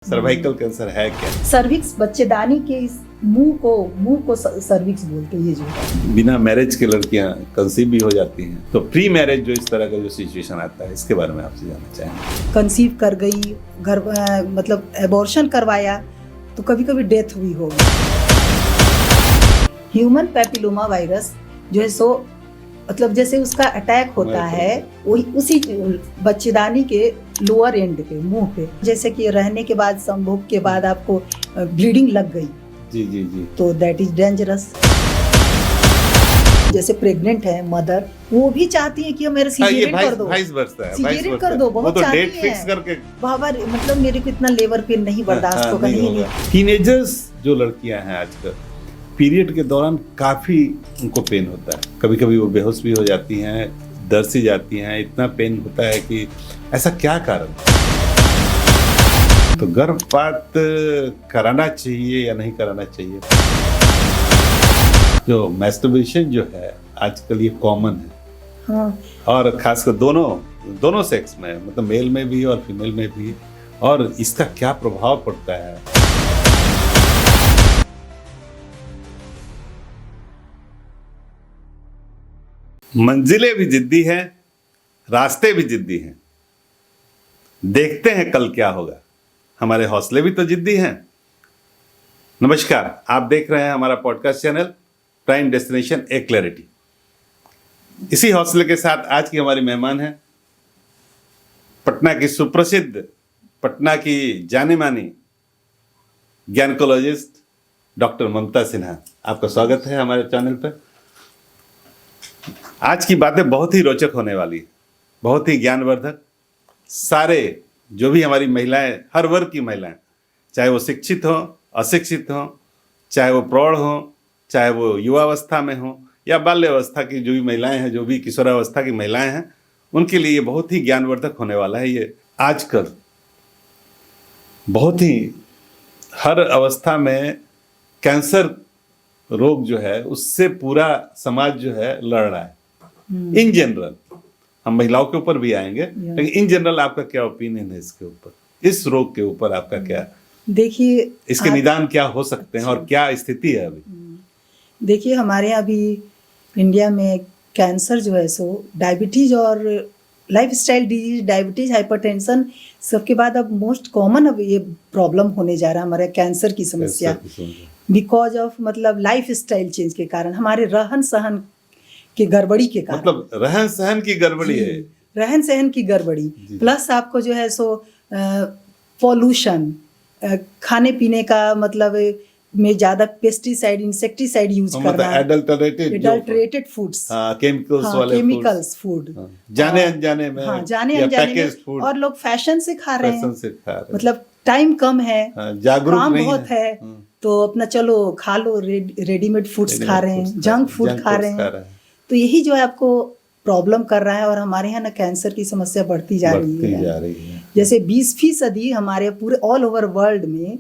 Cervical cancer है क्या? Cervix बच्चेदानी के इस मुंह को सर्विक्स बोलते हैं। ये जो है बिना मैरिज के लड़कियां कंसीव भी हो जाती हैं, तो प्री मैरिज जो इस तरह का जो सिचुएशन आता है, इसके बारे में आपसे जानना चाहेंगे। कंसीव कर गई, घर मतलब एबॉर्शन करवाया तो कभी कभी डेथ हुई होगी। ह्यूमन पैपिलोमा वायरस जो है सो मतलब जैसे उसका अटैक होता है वही उसी बच्चेदानी के लोअर एंड पे, मुंह पे, जैसे कि रहने के बाद संभोग के बाद आपको ब्लीडिंग लग गई जी जी जी, तो दैट इज डेंजरस। जैसे प्रेग्नेंट है मदर, वो भी चाहती है कि मेरे सीजेरियन कर दो, सीजेरियन कर दो, बहुत तो चाहती डेट है। फिक्स करके बाबा मतलब मेरे को इतना लेबर पेन नहीं बर्दाश्त होगा, नहीं। टीनेजर्स जो लड़कियां हैं आजकल, पीरियड के दौरान काफी उनको पेन होता है, कभी कभी वो बेहोश भी हो जाती हैं, डर सी जाती हैं, इतना पेन होता है कि ऐसा क्या कारण है? तो गर्भपात कराना चाहिए या नहीं कराना चाहिए? जो मैस्टरबेशन जो है आजकल ये कॉमन है, हाँ। और खासकर दोनों सेक्स में, मतलब मेल में भी और फीमेल में भी, और इसका क्या प्रभाव पड़ता है? मंजिलें भी जिद्दी हैं, रास्ते भी जिद्दी हैं, देखते हैं कल क्या होगा, हमारे हौसले भी तो जिद्दी हैं। नमस्कार, आप देख रहे हैं हमारा पॉडकास्ट चैनल प्राइम डेस्टिनेशन ए क्लैरिटी। इसी हौसले के साथ आज की हमारी मेहमान है पटना की सुप्रसिद्ध, पटना की जाने मानी गायनेकोलॉजिस्ट डॉक्टर ममता सिन्हा। आपका स्वागत है हमारे चैनल पर। आज की बातें बहुत ही रोचक होने वाली है, बहुत ही ज्ञानवर्धक। सारे जो भी हमारी महिलाएं, हर वर्ग की महिलाएं, चाहे वो शिक्षित हो, अशिक्षित हो, चाहे वो प्रौढ़ हो, चाहे वो युवावस्था में हो या बाल्यावस्था की जो भी महिलाएं हैं, जो भी किशोरावस्था की महिलाएं हैं, उनके लिए ये बहुत ही ज्ञानवर्धक होने वाला है। ये आजकल बहुत ही हर अवस्था में कैंसर रोग जो है उससे पूरा समाज जो है लड़ रहा है। इन जनरल, हम महिलाओं के ऊपर भी आएंगे, लेकिन इन जनरल आपका क्या ओपिनियन है इसके ऊपर, इस रोग के ऊपर आपका क्या? देखिए, इसके निदान क्या हो सकते हैं और क्या स्थिति है अभी? देखिए हमारे यहाँ अभी इंडिया में कैंसर जो है सो डायबिटीज और लाइफस्टाइल डिजीज, डायबिटीज, हाइपरटेंशन, सबके बाद अब मोस्ट कॉमन अब ये प्रॉब्लम होने जा रहा है हमारे कैंसर की समस्या, बिकॉज ऑफ मतलब लाइफ स्टाइल चेंज के कारण, हमारे रहन सहन की गड़बड़ी के कारण। मतलब रहन सहन की गड़बड़ी है, रहन सहन की गड़बड़ी, प्लस आपको जो है सो पॉल्यूशन, खाने पीने का मतलब में ज्यादा पेस्टिसाइड, इंसेक्टिसाइड यूज करना, एडल्टरेटेड फूड्स, केमिकल्स फूड, जाने अनजाने में, जाने अनजाने में, और लोग फैशन से खा रहे हैं, मतलब टाइम कम है, काम बहुत है, तो अपना चलो खा लो, रेडीमेड फूड्स खा रहे हैं, जंक फूड खा रहे हैं। तो यही जो है आपको प्रॉब्लम कर रहा है, और हमारे यहाँ ना कैंसर की समस्या बढ़ती जा रही है। जैसे 20% हमारे पूरे ऑल ओवर वर्ल्ड में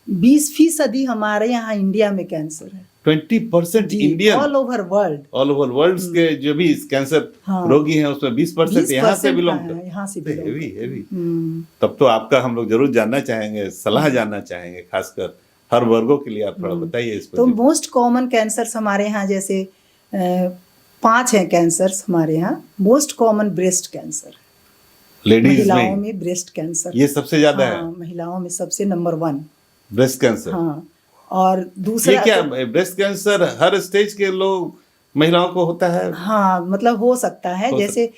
20% हमारे यहाँ इंडिया में कैंसर है। 20% इंडियन ऑल ओवर वर्ल्ड के जो भी कैंसर रोगी हैं उसमें 20% यहाँ से बिलोंग करते हैं। यहाँ से हेवी। तब तो आपका हम लोग जरूर जानना चाहेंगे, सलाह जानना चाहेंगे, खासकर हर वर्गों के लिए। आप थोड़ा बताइए इस पर। तो मोस्ट कॉमन कैंसर्स हमारे यहाँ जैसे 5 हैं कैंसर्स हमारे यहाँ। मोस्ट कॉमन ब्रेस्ट कैंसर, महिलाओं में ब्रेस्ट कैंसर ये सबसे ज्यादा है। महिलाओं में सबसे नंबर 1 ब्रेस्ट कैंसर। हाँ, और दूसरा ये क्या ब्रेस्ट कैंसर हर स्टेज के लोग, महिलाओं को होता है? हाँ, मतलब हो सकता है, जैसे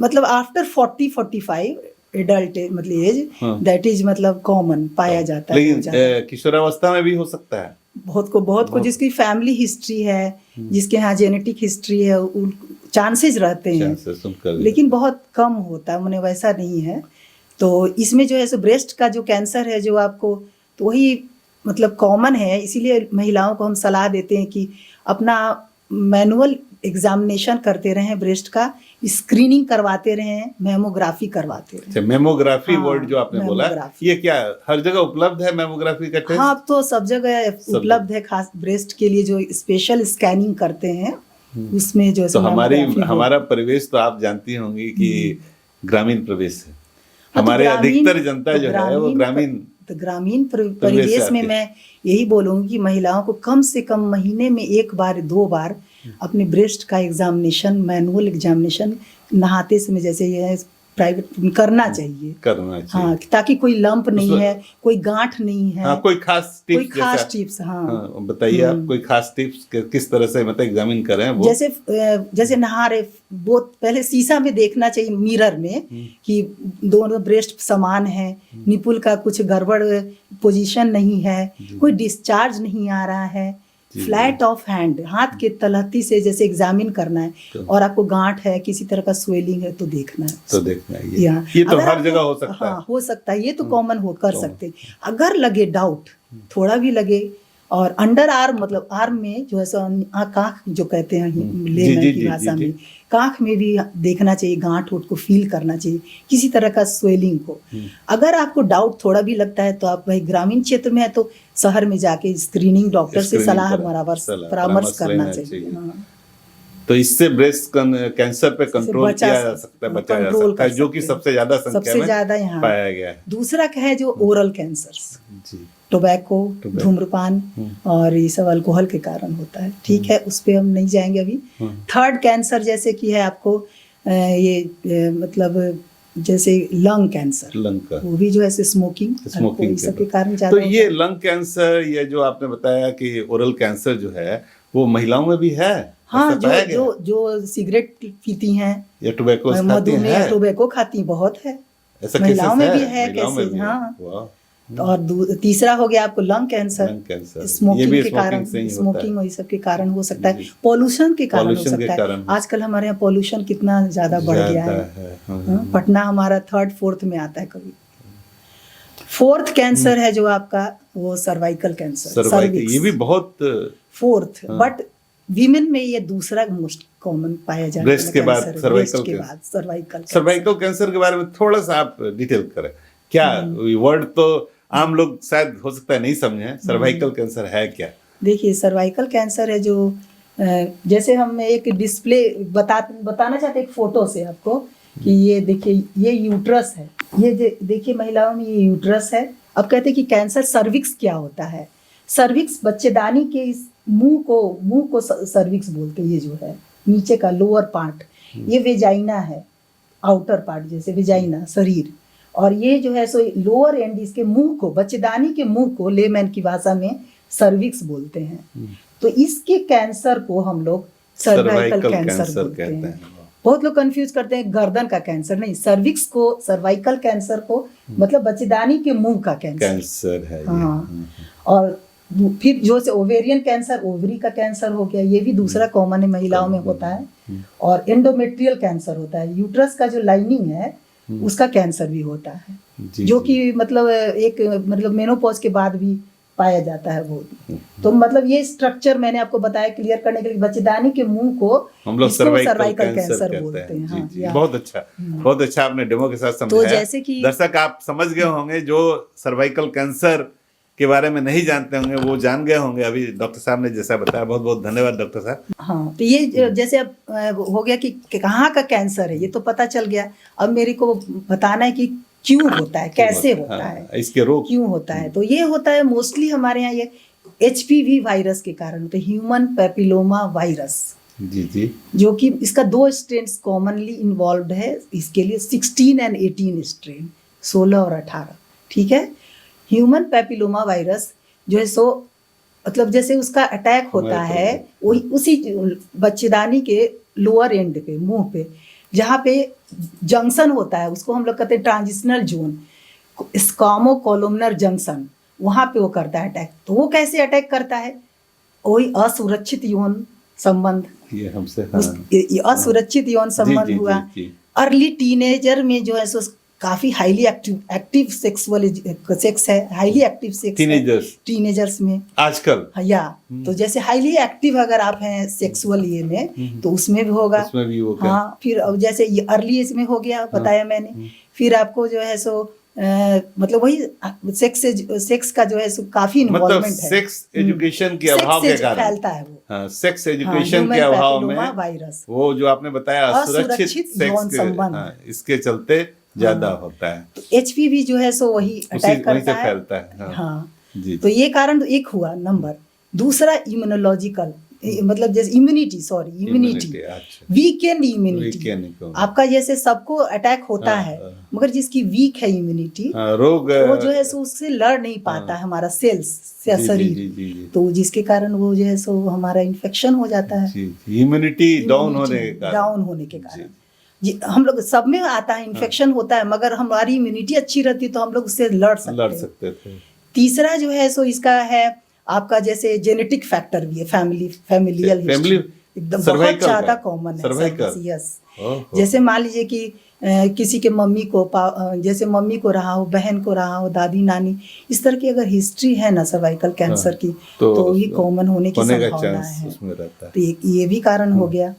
मतलब आफ्टर 40-45 एडल्ट मतलब एज, दैट इज मतलब कॉमन पाया जाता है। लेकिन किशोरावस्था में भी हो सकता है। बहुत को जिसकी फैमिली हिस्ट्री है, जिसके यहाँ जेनेटिक हिस्ट्री है, चांसेस रहते हैं, लेकिन बहुत कम होता है, उन्हें वैसा नहीं है। तो इसमें जो है सो ब्रेस्ट का जो कैंसर है जो आपको, तो वही मतलब कॉमन है, इसीलिए महिलाओं को हम सलाह देते हैं कि अपना मैनुअल एग्जामिनेशन करते रहें, ब्रेस्ट का स्क्रीनिंग करवाते रहें, मेमोग्राफी करवाते रहें। मेमोग्राफी वर्ड जो आपने बोला, ये क्या हर जगह उपलब्द है मेमोग्राफी का टेस्ट? हाँ, अब तो सब जगह उपलब्ध है, खास ब्रेस्ट के लिए जो स्पेशल स्कैनिंग करते हैं उसमें जो तो हमारा परिवेश तो आप जानती होंगी कि ग्रामीण प्रदेश है, हमारे ग्रामीण- अधिकतर जनता तो जो है वो ग्रामीण तो ग्रामीण परिवेश में आती है। मैं यही बोलूंगी कि महिलाओं को कम से कम महीने में 1 बार 2 बार अपने ब्रेस्ट का एग्जामिनेशन, मैनुअल एग्जामिनेशन नहाते समय जैसे ये प्राइवेट करना चाहिए। हाँ, ताकि कोई लंप नहीं है, कोई गांठ नहीं है। हाँ, कोई खास टिप्स। हाँ, बताइए आप कोई खास टिप्स किस तरह से मतलब एग्जामिन करें वो? जैसे नहा रहे वो पहले शीशा में देखना चाहिए, मिरर में, कि दोनों ब्रेस्ट समान है, निपुल का कुछ गड़बड़ पोजीशन नहीं है, कोई डिस्चार्ज नहीं आ रहा है, फ्लैट ऑफ हैंड, हाथ के तलहटी से जैसे एग्जामिन करना है। और आपको गांठ है, किसी तरह का स्वेलिंग है तो देखना है। ये तो हर जगह हो सकता है। हाँ, हो सकता है, ये तो कॉमन कर सकते। अगर लगे डाउट, थोड़ा भी लगे, और अंडर आर्म मतलब आर्म में जो है कांख जो कहते हैं लेमन की भाषा में, कांख में भी देखना चाहिए, गांठ उठ को फील करना चाहिए, किसी तरह का स्वेलिंग को। अगर आपको डाउट थोड़ा भी लगता है तो आप भाई ग्रामीण क्षेत्र में है तो शहर में जाके स्क्रीनिंग डॉक्टर से सलाह परामर्श करना चाहिए। हाँ। तो इससे ब्रेस्ट कैंसर पे कंट्रोल किया जा सकता है, बचा जा सकता है, जो कि सबसे ज्यादा संख्या में यहाँ पाया गया है। दूसरा क्या है, जो ओरल कैंसर्स, टोबैको, धूम्रपान और ये सब अल्कोहल के कारण होता है। ठीक है, उस पे हम नहीं जाएंगे अभी। थर्ड कैंसर जैसे कि है आपको मतलब जैसे लंग कैंसर, वो भी जो है स्मोकिंग सबके कारण ज्यादा। तो ये लंग कैंसर, ये जो आपने बताया कि ओरल कैंसर जो है वो महिलाओं में भी है? हाँ, जो सिगरेट पीती हैं या टोबैको खाती बहुत है, महिलाओं में भी है। कैसे? हाँ। और तीसरा हो गया आपको लंग कैंसर, स्मोकिंग के कारण, स्मोकिंग और सब के कारण हो सकता है, पॉल्यूशन के कारण हो सकता है। आजकल हमारे यहाँ पॉल्यूशन कितना ज्यादा बढ़ गया है। पटना हमारा 3rd 4th में आता है कभी। 4th कैंसर है जो आपका वो सर्वाइकल कैंसर, ये भी बहुत 4th, बट वीमेन में ये दूसरा मोस्ट कॉमन पाया जाता है। ब्रेस्ट के बाद सर्वाइकल कैंसर के बारे में थोड़ा सा आप डिटेल करें। क्या वर्ड तो आम लोग शायद हो सकता है नहीं समझे, सर्वाइकल कैंसर है क्या? देखिए, सर्वाइकल कैंसर है जो जैसे हम एक डिस्प्ले बताना चाहते हैं एक फोटो से आपको कि ये देखिए, ये यूट्रस है, ये देखिए महिलाओं में ये यूट्रस है। अब कहते हैं कि कैंसर सर्विक्स क्या होता है। सर्विक्स बच्चेदानी के इस मुंह को सर्विक्स बोलते हैं। ये जो है नीचे का लोअर पार्ट, ये वेजाइना है, आउटर पार्ट जैसे वेजाइना शरीर, और ये जो है सो लोअर एंड, इसके मुंह को, बच्चेदानी के मुंह को लेमैन की भाषा में सर्विक्स बोलते हैं। तो इसके कैंसर को हम लोग सर्वाइकल कैंसर बोलते हैं। बहुत लोग कंफ्यूज करते हैं, गर्दन का कैंसर नहीं, सर्विक्स को, सर्वाइकल कैंसर को मतलब बच्चेदानी के मुंह का कैंसर है। हाँ। और फिर जो से ओवेरियन कैंसर, ओवरी का कैंसर हो गया, ये भी दूसरा कॉमन है, महिलाओं में होता है। और एंडोमेट्रियल कैंसर होता है, यूट्रस का जो लाइनिंग है उसका कैंसर भी होता है, जो कि मतलब मेनोपॉज के बाद भी पाया जाता है वो। तो मतलब ये स्ट्रक्चर मैंने आपको बताया क्लियर करने के लिए, बच्चेदानी के मुंह को हम लोग सर्वाइकल कैंसर बोलते हैं। हाँ, बहुत अच्छा आपने डेमो के साथ समझाया। तो जैसे कि दर्शक आप समझ गए होंगे, जो सर्वाइकल कैंसर के बारे में नहीं जानते होंगे वो जान गए होंगे अभी डॉक्टर साहब ने जैसा बताया। बहुत बहुत धन्यवाद डॉक्टर साहब। हाँ, तो ये जैसे अब हो गया कि कहाँ का कैंसर है, ये तो पता चल गया। अब मेरे को बताना है कि क्यों होता है, कैसे होता है, इसके रोग क्यों होता है। तो ये होता है मोस्टली हमारे यहाँ ये HPV वायरस के कारण होता है, ह्यूमन पैपिलोमा वायरस। जी, जो कि इसका 2 स्ट्रेन्स कॉमनली इन्वॉल्व है इसके लिए, 16 और 18 स्ट्रेन, 16 और 18। ठीक है, ह्यूमन पैपिलोमा वायरस जो है सो मतलब जैसे उसका अटैक होता है वही उसी बच्चेदानी के लोअर एंड पे, मुंह पे, जहाँ पे जंक्शन होता है, उसको हम लोग कहते हैं ट्रांजिशनल जोन, स्क्वामोकोलुमनर जंक्शन, वहाँ पे वो करता है अटैक। तो वो कैसे अटैक करता है, वही असुरक्षित यौन संबंध, ये हमसे असुरक्षित यौन संबंध हुआ। अर्ली टीनेजर में जो है सो काफी हाईली एक्टिव सेक्स है, हाईली एक्टिव सेक्स टीनेजर्स में आजकल। या तो जैसे हाईली एक्टिव अगर आप हैं सेक्सुअल ये में तो उसमें भी होगा, हाँ। फिर अब जैसे ये अर्ली एज में हो गया, बताया मैंने। फिर आपको जो है सो मतलब वही सेक्स का जो है सो काफी इन्वॉल्वमेंट है, सेक्स एजुकेशन के अभाव के कारण फैलता है वो। सेक्स एजुकेशन के अभाव में वायरस, वो जो आपने बताया असुरक्षित सेक्स, इसके चलते ज्यादा होता है, तो HPV जो है सो वही अटैक वहीं से करता है। फैलता है। हाँ, जी तो ये कारण एक हुआ नंबर। दूसरा इम्यूनोलॉजिकल, मतलब जैसे इम्यूनिटी, इम्यूनिटी, अच्छा, वीकेंड इम्यूनिटी। वीकेंड आपका जैसे सबको अटैक होता हाँ, है, हाँ। मगर जिसकी वीक है इम्यूनिटी, रोग वो जो है सो उससे लड़ नहीं पाता है हमारा सेल्स या जी, शरीर, जी, जी, जी, तो जिसके कारण वो जो है सो हमारा इन्फेक्शन हो जाता है, इम्यूनिटी डाउन होने के कारण, डाउन होने के कारण। जी, हम लोग सब में आता है, इन्फेक्शन होता है, मगर हमारी इम्यूनिटी अच्छी रहती है तो हम लोग उससे लड़ सकते थे। तीसरा जो है सो इसका है आपका जैसे जेनेटिक फैक्टर भी है, फैमिलियल हिस्ट्री एकदम बहुत ज्यादा कॉमन है। यस, जैसे मान लीजिए कि किसी के मम्मी को जैसे मम्मी को रहा हो, बहन को रहा हो, दादी नानी, इस तरह की अगर हिस्ट्री है ना सर्वाइकल कैंसर की, तो ये कॉमन होने की संभावना है। तो ये भी कारण हो गया।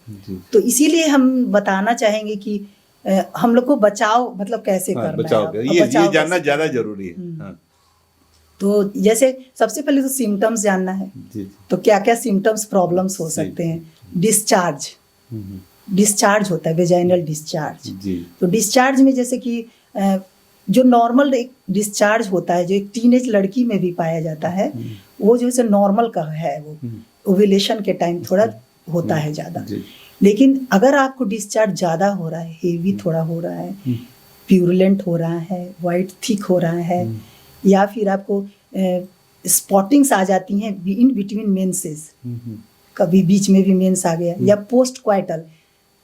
तो इसीलिए हम बताना चाहेंगे कि हम लोग को बचाव मतलब कैसे करना है, ये जानना ज्यादा जरूरी है। तो जैसे सबसे पहले तो सिम्टम्स जानना है। तो क्या क्या सिम्टम्स प्रॉब्लम्स हो सकते हैं। डिस्चार्ज होता है, वेजाइनल डिस्चार्ज। तो डिस्चार्ज में जैसे कि जो नॉर्मल एक डिस्चार्ज होता है, जो एक टीनेज लड़की में भी पाया जाता है, वो जो है नॉर्मल का है, वो ओव्यूलेशन के टाइम थोड़ा होता है ज़्यादा। लेकिन अगर आपको डिस्चार्ज ज़्यादा हो रहा है, हेवी थोड़ा हो रहा है, प्यूरुलेंट हो रहा है, वाइट थिक हो रहा है, या फिर आपको स्पॉटिंग्स आ जाती हैं इन बिटवीन मेंसेस, कभी बीच में भी मेंस आ गया, या पोस्ट क्वाइटल,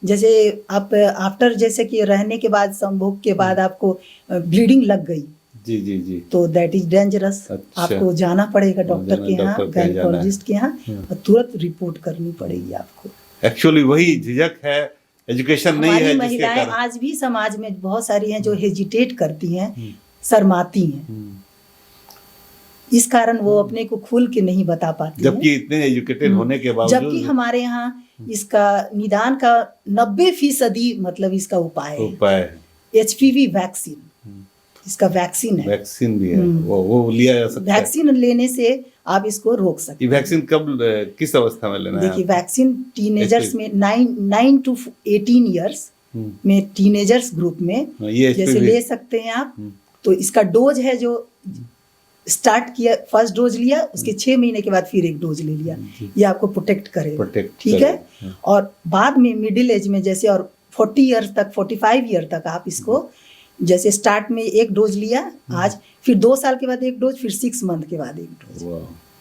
जैसे आप आफ्टर जैसे कि रहने के बाद, संभोग के बाद आपको ब्लीडिंग लग गई, जी, तो दैट इज डेंजरस। अच्छा। आपको जाना पड़ेगा डॉक्टर के यहाँ, गायनेकोलॉजिस्ट के यहाँ, और तुरंत रिपोर्ट करनी पड़ेगी आपको। एक्चुअली वही झिझक है, एजुकेशन नहीं है। महिलाएं आज भी समाज में बहुत सारी हैं जो हेजिटेट करती हैं, शर्माती हैं, इस कारण वो अपने को खुल के नहीं बता पाती, जबकि इतने एजुकेटेड होने के बावजूद। जबकि हमारे यहाँ इसका निदान का 90% मतलब इसका उपाय है HPV वैक्सीन। इसका वैक्सीन है, वैक्सीन भी है, वो लिया जा सकता है। वैक्सीन लेने से आप इसको रोक सकते हैं। ये वैक्सीन कब, किस अवस्था में लेना है? देखिए, वैक्सीन टीनेजर्स में 9 to 18 ईयर्स में टीनेजर्स ग्रुप में जैसे ले सकते हैं आप। तो इसका डोज है जो स्टार्ट किया, फर्स्ट डोज लिया, उसके 6 महीने के बाद फिर एक डोज ले लिया, ये आपको प्रोटेक्ट करेगा, ठीक है। और बाद में मिडिल एज में जैसे, और 40 ईयर तक, 45 ईयर तक आप इसको जैसे स्टार्ट में एक डोज लिया आज, फिर 2 साल के बाद एक डोज, फिर 6 मंथ के बाद एक डोज,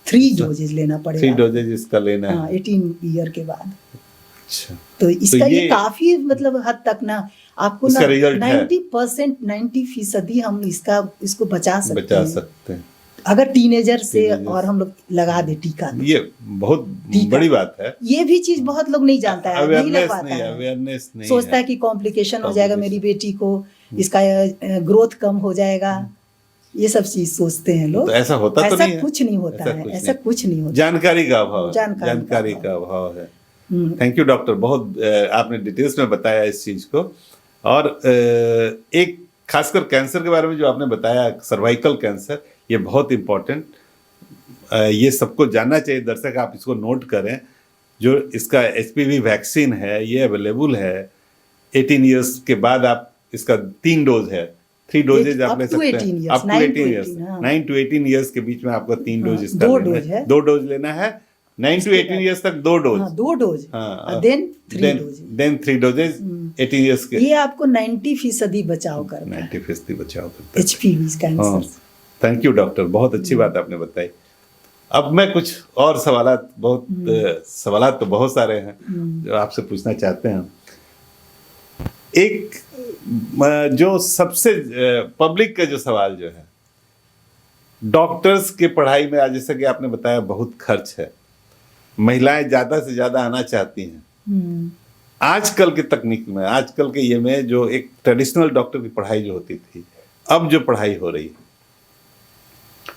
3 डोजेज लेना पड़ेगा। 3 डोजेज इसका लेना है 18 ईयर के बाद। अच्छा, तो इसका ये काफी मतलब हद तक ना आपको ना 90% हम इसको बचा सकते हैं अगर टीनेजर से और हम लोग लगा दे टीका। ये बहुत बड़ी बात है। ये भी चीज बहुत लोग नहीं जानता है, नहीं लग पाता है, अवेयरनेस नहीं सोचता है कि कॉम्प्लिकेशन हो जाएगा मेरी बेटी को, इसका ग्रोथ कम हो जाएगा, ये सब चीज सोचते हैं लोग। तो ऐसा होता तो नहीं है, कुछ नहीं होता है, ऐसा कुछ नहीं होता। जानकारी का अभाव है। थैंक यू डॉक्टर, बहुत आपने डिटेल्स में बताया इस चीज को। और एक खासकर कैंसर के बारे में जो आपने बताया, सर्वाइकल कैंसर, ये बहुत इम्पोर्टेंट, ये सबको जानना चाहिए। दर्शक आप इसको नोट करें, जो इसका HPV वैक्सीन है ये अवेलेबल है। 18 ईयर्स के बाद आप इसका 3 डोज है, 3 डोजेज आप ले सकते हैं, up to 18 years, 9 to 18 years के बीच में आपका 3 डोज इसका लेना है, 2 डोज लेना है। 9 to 18 ईयर्स तक 2 dose, 2 dose, then 3 doses 18 years के। ये आपको 90% बचाव करता है, 90% बचाव करता है HPV cancer. Thank you doctor, बहुत अच्छी बात आपने बताई। अब मैं कुछ और सवालात तो बहुत सारे हैं जो आपसे पूछना चाहते हैं। एक जो सबसे पब्लिक का जो सवाल जो है, डॉक्टर्स के पढ़ाई में आज जैसा कि आपने बताया बहुत खर्च है, महिलाएं ज्यादा से ज्यादा आना चाहती हैं। आजकल के तकनीक में, आजकल के ये में जो एक ट्रेडिशनल डॉक्टर की पढ़ाई जो होती थी, अब जो पढ़ाई हो रही है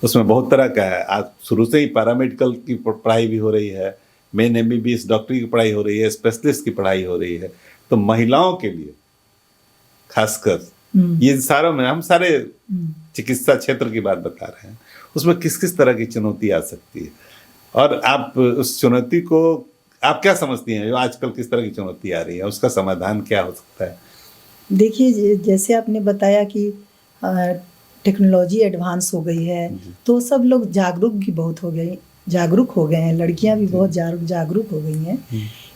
उसमें बहुत तरह का है। आज शुरू से ही पैरामेडिकल की पढ़ाई भी हो रही है, मेन MBBS डॉक्टरी की पढ़ाई हो रही है, स्पेशलिस्ट की पढ़ाई हो रही है। तो महिलाओं के लिए खासकर ये सारों में, हम सारे चिकित्सा क्षेत्र की बात बता रहे हैं, उसमें किस किस तरह की चुनौती आ सकती है, और आप उस चुनौती को आप क्या समझती हैं, जो आजकल किस तरह की चुनौती आ रही है, उसका समाधान क्या हो सकता है? देखिए जैसे आपने बताया कि टेक्नोलॉजी एडवांस हो गई है, तो सब लोग जागरूक हो गए हैं, लड़कियां भी बहुत जागरूक हो गई हैं,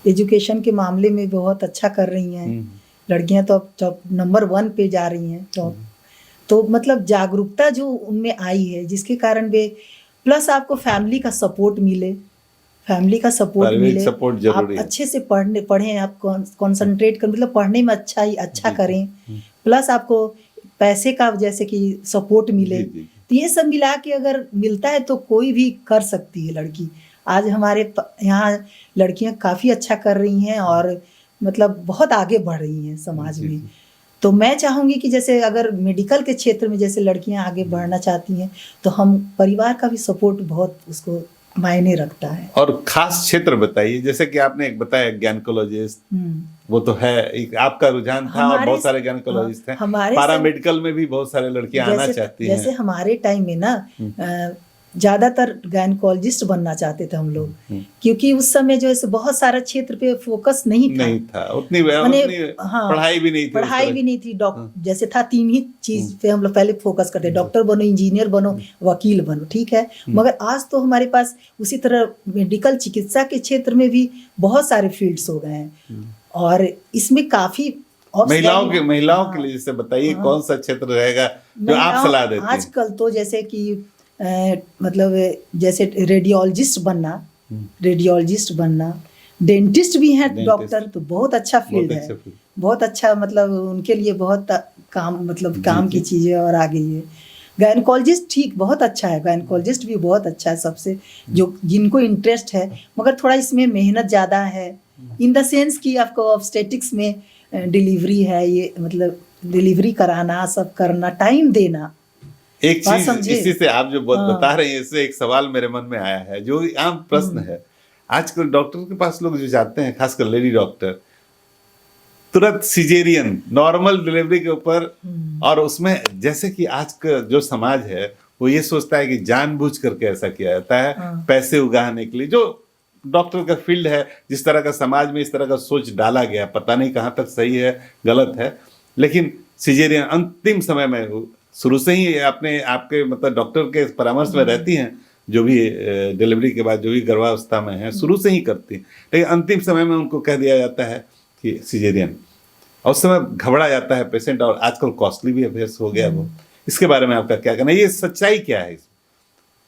एजुकेशन के मामले में बहुत अच्छा कर रही हैं। लड़कियां तो अब टॉप नंबर 1 पे जा रही हैं टॉप। तो मतलब जागरूकता जो उनमें आई है, जिसके कारण वे प्लस आपको फैमिली का सपोर्ट मिले, आप अच्छे से पढ़ें, आप कंसंट्रेट कर, मतलब पढ़ने में अच्छा करें, प्लस आपको पैसे का जैसे कि सपोर्ट मिले। तो ये सब मिला के अगर मिलता है तो कोई भी कर सकती है लड़की। आज हमारे यहाँ लड़कियां काफ़ी अच्छा कर रही हैं और मतलब बहुत आगे बढ़ रही हैं समाज में। तो मैं चाहूँगी कि जैसे अगर मेडिकल के क्षेत्र में जैसे लड़कियां आगे बढ़ना चाहती हैं, तो हम परिवार का भी सपोर्ट बहुत उसको मायने रखता है। और खास क्षेत्र बताइए, जैसे कि आपने एक बताया गैनकोलॉजिस्ट, वो तो है एक आपका रुझान था और बहुत सारे गैनकोलॉजिस्ट हैं। पैरामेडिकल में भी बहुत सारे लड़कियां आना चाहती हैं। जैसे हमारे टाइम में ना ज्यादातर गायनकोलॉजिस्ट बनना चाहते थे हम लोग, क्योंकि उस समय जो है बहुत सारा क्षेत्र पे फोकस नहीं था, उतनी पढ़ाई भी नहीं थी। जैसे था 3 ही चीज पे हम लोग पहले फोकस करते, डॉक्टर बनो, इंजीनियर बनो, वकील बनो, ठीक है। मगर आज तो हमारे पास उसी तरह मेडिकल चिकित्सा के क्षेत्र में भी बहुत सारे फील्ड्स हो गए हैं, और इसमें काफी महिलाओं के लिए जैसे बताइए कौन सा क्षेत्र रहेगा जो आप सलाह देते हैं? आजकल तो जैसे कि मतलब जैसे रेडियोलॉजिस्ट बनना, डेंटिस्ट भी हैं डॉक्टर, तो बहुत अच्छा फील्ड है, बहुत अच्छा, मतलब उनके लिए बहुत काम की चीज़ें और आ गई है। गायनकोलॉजिस्ट ठीक बहुत अच्छा है, गायनकोलॉजिस्ट भी बहुत अच्छा है सबसे, जो जिनको इंटरेस्ट है, मगर थोड़ा इसमें मेहनत ज़्यादा है, इन द सेंस कि आपको ऑब्स्टेटिक्स में डिलीवरी है, ये मतलब डिलीवरी कराना, सब करना, टाइम देना। एक चीज इसी से आप जो बता रहे हैं, इससे एक सवाल मेरे मन में आया है, जो आम प्रश्न है। आजकल डॉक्टर के पास लोग जो जाते हैं, खासकर लेडी डॉक्टर, तुरंत सिजेरियन नॉर्मल डिलीवरी के ऊपर, और उसमें जैसे कि आज का जो समाज है वो ये सोचता है कि जानबूझ करके ऐसा किया जाता है पैसे उगाने के लिए। जो डॉक्टर का फील्ड है, जिस तरह का समाज में इस तरह का सोच डाला गया, पता नहीं कहाँ तक सही है गलत है, लेकिन सिजेरियन अंतिम समय में शुरू से ही आपके मतलब डॉक्टर के परामर्श में रहती हैं, जो भी डिलीवरी के बाद जो भी गर्भावस्था में है शुरू से ही करती हैं, लेकिन अंतिम समय में उनको कह दिया जाता है कि सिजेरियन, और उस समय घबरा जाता है पेशेंट, और आजकल कॉस्टली भी अफेयर्स हो गया वो। इसके बारे में आपका क्या कहना है? ये सच्चाई क्या है?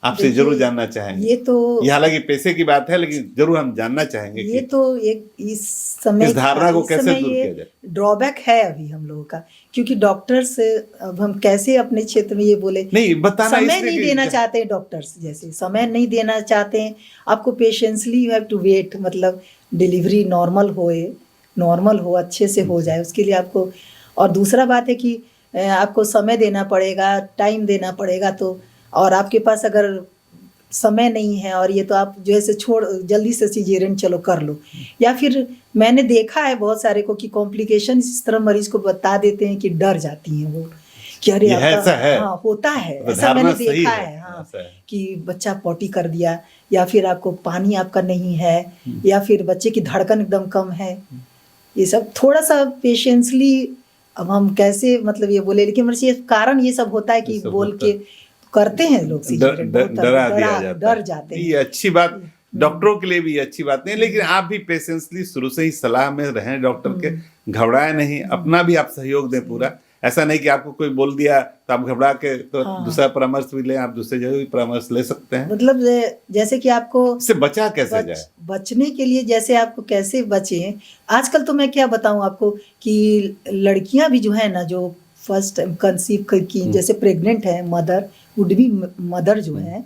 आपसे जरूर जानना चाहेंगे। ये तो हालांकि पैसे की बात है, लेकिन जरूर हम जानना चाहेंगे ये तो एक इस समय इस धारणा को कैसे दूर किया जाए। ड्रॉबैक है अभी हम लोगों का, क्योंकि डॉक्टर्स, अब हम कैसे अपने क्षेत्र में ये बोले, नहीं बताना, समय नहीं देना चाहते हैं डॉक्टर्स, जैसे समय नहीं देना चाहते हैं आपको, patiently you have to wait, मतलब डिलीवरी नॉर्मल हो, अच्छे से हो जाए, उसके लिए आपको। और दूसरा बात है कि आपको समय देना पड़ेगा, टाइम देना पड़ेगा, तो और आपके पास अगर समय नहीं है, और ये तो आप जो है छोड़ जल्दी से सिजेरियन चलो कर लो, या फिर मैंने देखा है बहुत सारे को कि कॉम्प्लिकेशन इस तरह मरीज को बता देते हैं कि डर जाती हैं वो, कि अरे ऐसा है, हाँ होता है, ऐसा मैंने देखा है, हाँ, कि बच्चा पॉटी कर दिया, या फिर आपको पानी आपका नहीं है, या फिर बच्चे की धड़कन एकदम कम है, ये सब थोड़ा सा पेशेंसली, अब हम कैसे मतलब ये बोले, लेकिन ये कारण ये सब होता है कि बोल के करते हैं लोग, डर जाते हैं। ये अच्छी बात, डॉक्टरों के लिए भी अच्छी बात नहीं, लेकिन आप भी पेशेंसली शुरू से ही सलाह में रहें डॉक्टर के, घबराए नहीं, अपना भी आप सहयोग दें पूरा। ऐसा नहीं कि आपको कोई बोल दिया तो आप घबरा के तो दूसरा परामर्श भी लें, आप दूसरे जगह भी परामर्श ले सकते हैं। मतलब जैसे कि आपको इससे बचा कैसे जाए, बचने के लिए जैसे आपको कैसे बचे, आजकल तो मैं क्या बताऊं आपको कि लड़कियां भी जो है ना, जो फर्स्ट टाइम कंसीव की, जैसे प्रेग्नेंट है मदर, वुड बी मदर जो है,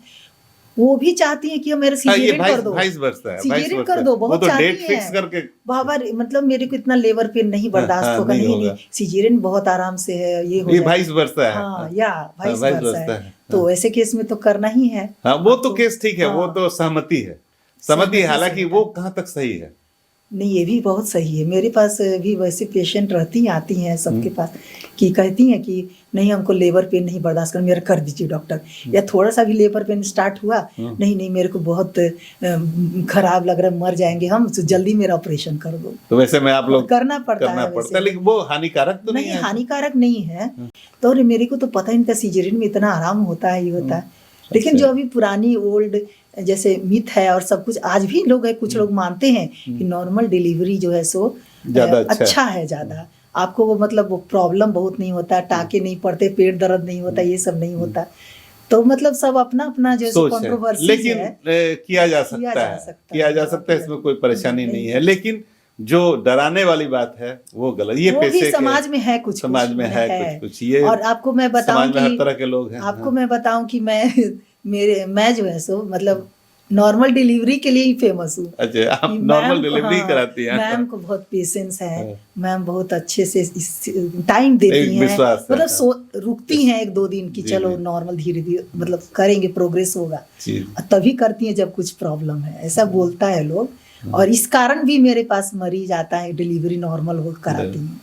वो भी चाहती है कि मेरे सिजेरियन कर दो, सिजेरियन कर दो, बहुत चाहती है बाबा, मतलब मेरे को इतना लेबर पेन नहीं बर्दाश्त होगा, नहीं सिजेरियन बहुत आराम से है, ये हो जाए, हाँ, या वाइस वर्सा है। तो ऐसे केस में तो करना ही है। वो तो केस ठीक है, वो तो सहमति है, हालांकि वो कहाँ तक सही है, नहीं, ये भी बहुत सही है। मेरे पास भी वैसे पेशेंट आती हैं सबके पास, कि कहती हैं कि नहीं हमको लेबर पेन नहीं बर्दाश्त कर, मेरा कर दीजिए डॉक्टर, या थोड़ा सा भी लेबर पेन स्टार्ट हुआ, नहीं मेरे को बहुत खराब लग रहा है, मर जाएंगे हम, तो जल्दी मेरा ऑपरेशन कर दो। तो वैसे में आप लोग करना पड़ता है, लेकिन वो हानिकारक तो नहीं है? हानिकारक नहीं है। तो मेरे को तो पता ही नहीं था सीजरियन में इतना आराम होता है, ये होता है। लेकिन जो अभी पुरानी ओल्ड जैसे मिथ है और सब कुछ, आज भी लोग है, कुछ लोग मानते हैं कि नॉर्मल डिलीवरी जो है सो ज्यादा अच्छा है, ज्यादा आपको वो मतलब वो प्रॉब्लम बहुत नहीं होता, टाके नहीं पड़ते, पेट दर्द नहीं होता, ये सब नहीं होता। तो मतलब सब अपना अपना जो है कंट्रोवर्सी, लेकिन किया जा सकता है, इसमें कोई परेशानी नहीं है। लेकिन जो डराने वाली बात है वो गलत, ये पैसे समाज में है, कुछ समाज में है कुछ ये। और आपको मैं बताऊं कि हर तरह के लोग हैं। आपको मैं बताऊं कि मैं जो है सो मतलब नॉर्मल डिलीवरी के लिए ही फेमस हूँ। अच्छा, आप नॉर्मल डिलीवरी कराती हैं? मैम को बहुत पेशेंस है, मैम बहुत अच्छे से टाइम देती हैं, मतलब रुकती हैं 1-2 दिन की चलो नॉर्मल धीरे धीरे मतलब करेंगे, प्रोग्रेस होगा, तभी करती हैं जब कुछ प्रॉब्लम है, ऐसा बोलता है लोग। और इस कारण भी मेरे पास मरीज आता है डिलीवरी नॉर्मल हो कराती हूँ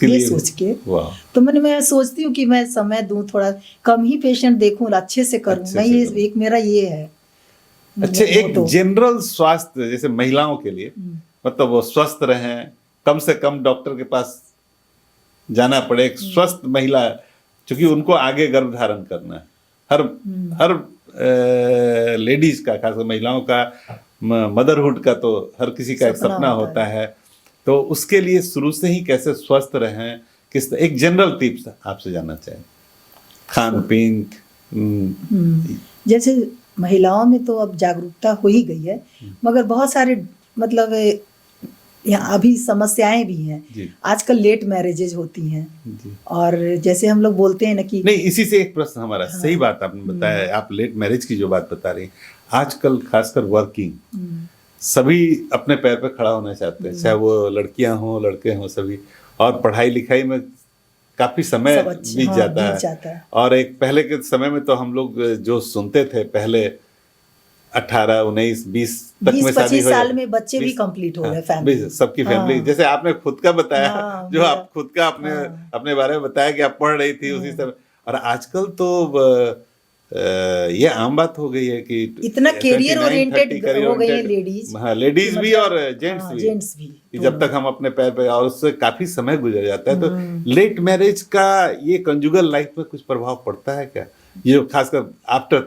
ये सोच के। तो मैं सोचती हूँ कि मैं समय दूं, थोड़ा कम ही पेशेंट देखूं, अच्छे से करूं। मैं ये एक मेरा ये है। अच्छा, एक जनरल स्वास्थ्य जैसे महिलाओं के लिए, मतलब वो स्वस्थ रहें, कम से कम डॉक्टर के पास जाना पड़े, एक स्वस्थ महिला, क्योंकि उनको आगे गर्भ धारण करना है, हर लेडीज का, खासकर महिलाओं का, मदरहुड का तो हर किसी का एक सपना होता है। तो उसके लिए शुरू से ही कैसे स्वस्थ रहें, किस एक जनरल टिप्स आपसे जानना चाहिए। खान पीन, जैसे महिलाओं में तो अब जागरूकता हो ही गई है, मगर बहुत सारे मतलब यहाँ अभी समस्याएं भी हैं। आजकल लेट मैरिजेज होती हैं, और जैसे हम लोग बोलते हैं ना कि नहीं, इसी से एक प्रश्न हमारा, सही बात आपने बताया, आप लेट मैरिज की जो बात बता रही हैं, आजकल खासकर वर्किंग सभी अपने पैर पे खड़ा होना चाहते हैं, चाहे वो लड़कियां हों लड़के हों, सभी। और पढ़ाई लिखाई में काफी समय बीत जाता है। और एक पहले के समय में तो हम लोग जो सुनते थे, पहले 18, 19, 20 तक में शादी हो, 25 साल में बच्चे भी कंप्लीट हो गए, फैमिली सबकी फैमिली। जैसे आपने खुद का बताया, जो आप खुद का अपने बारे में बताया कि आप पढ़ रही थी उसी समय। और आजकल तो ये आम बात हो गई है कि इतना कैरियर ओरिएंटेड हो गई है लेडीज। हाँ, लेडीज भी और जेंट्स भी कि जब तक हम अपने पैर पे, और उससे काफी समय गुजर जाता है। तो लेट मैरिज का ये कंजुगल लाइफ में कुछ प्रभाव पड़ता है क्या? ये खासकर आफ्टर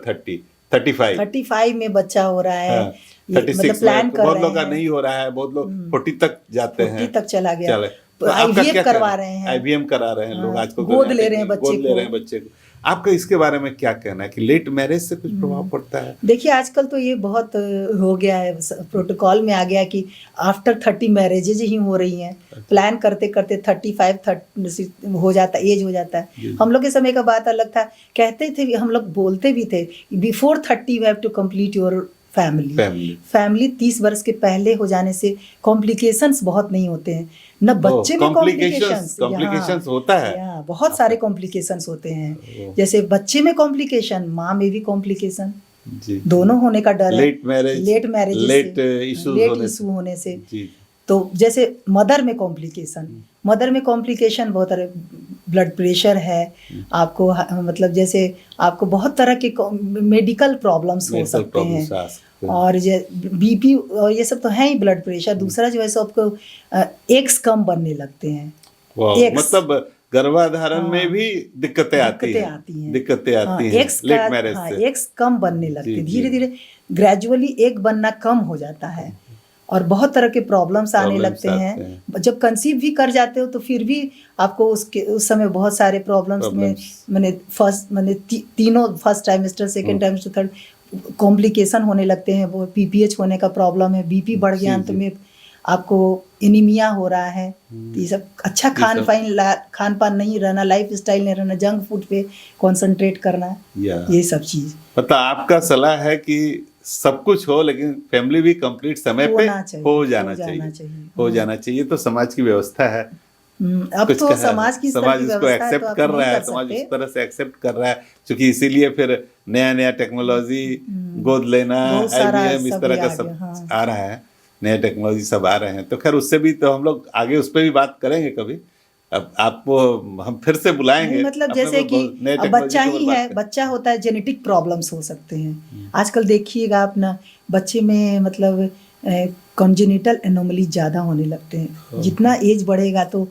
35 में बच्चा हो रहा है, 36 प्लान कर रहे हैं, बहुत लोग का नहीं हो रहा है, बहुत लोग 40 तक जाते हैं, 40 तक चला गया, तो आईवीएफ करवा रहे हैं, आईवीएम करा रहे हैं लोग, आजकल गोद ले रहे हैं बच्चे को। आपका इसके बारे में क्या कहना है कि लेट मैरिज से कुछ प्रभाव पड़ता है? देखिए, आजकल तो ये बहुत हो गया है, प्रोटोकॉल में आ गया कि आफ्टर 30 मैरिजेज ही हो रही हैं। प्लान करते करते 35 हो जाता, एज हो जाता है। हम लोग के समय का बात अलग था, कहते थे, हम लोग बोलते भी थे, before 30 you have to complete your family 30 वर्ष के पहले हो जाने से कॉम्प्लिकेशंस बहुत नहीं होते हैं, न बच्चे में कॉम्प्लिकेशंस होता है, बहुत सारे कॉम्प्लिकेशंस होते हैं। जैसे बच्चे में कॉम्प्लिकेशन, माँ में भी कॉम्प्लिकेशन, दोनों होने का डर है। लेट मैरिज लेट इशू होने से। तो जैसे मदर में कॉम्प्लिकेशन बहुत सारे, ब्लड प्रेशर है आपको, मतलब जैसे आपको बहुत तरह के मेडिकल प्रॉब्लम्स हो सकते हैं, और बीपी और ये सब तो है ही, ब्लड प्रेशर। दूसरा जो है सो आपको एग्स कम बनने लगते हैं, मतलब गर्भाधारण में भी दिक्कतें आती हैं। लेट मैरिज से एग्स कम बनने लगते हैं, धीरे धीरे ग्रेजुअली एग बनना कम हो जाता है, और बहुत तरह के प्रॉब्लम्स आने लगते हैं। जब कंसीव भी कर जाते हो तो फिर भी आपको उस समय बहुत सारे प्रॉब्लम्स में तीनों first trimester, second trimester, third complication होने लगते हैं। वो पीपीएच होने का प्रॉब्लम है, बीपी बढ़ गया, अंत में आपको एनीमिया हो रहा है। ये सब अच्छा खान पान नहीं रहना, लाइफ स्टाइल नहीं रहना, जंक फूड पे कॉन्सेंट्रेट करना, ये सब चीज। मतलब आपका सलाह है कि सब कुछ हो, लेकिन फैमिली भी कंप्लीट समय पे हो जाना चाहिए। तो समाज की व्यवस्था है, अब तो समाज इसको एक्सेप्ट कर रहा है, समाज उस तरह से एक्सेप्ट कर रहा है, क्योंकि इसीलिए फिर नया टेक्नोलॉजी, गोद लेना, IVM, इस तरह का सब आ रहा है, नए टेक्नोलॉजी सब आ रहे हैं, तो खैर उससे भी तो हम लोग आगे उस पर भी बात करेंगे कभी। अब आपको हम फिर से बुलाएंगे। मतलब अपने जैसे को कि नए अब टेक्नोलॉजी बच्चा के ही ऊपर बात है, करें। बच्चा होता है, जेनेटिक प्रॉब्लम्स हो सकते हैं। आजकल देखिएगा आप ना, बच्चे में मतलब कॉन्जेनिटल एनोमली ज़्यादा होने लगते हैं। जितना एज बढ़ेगा तो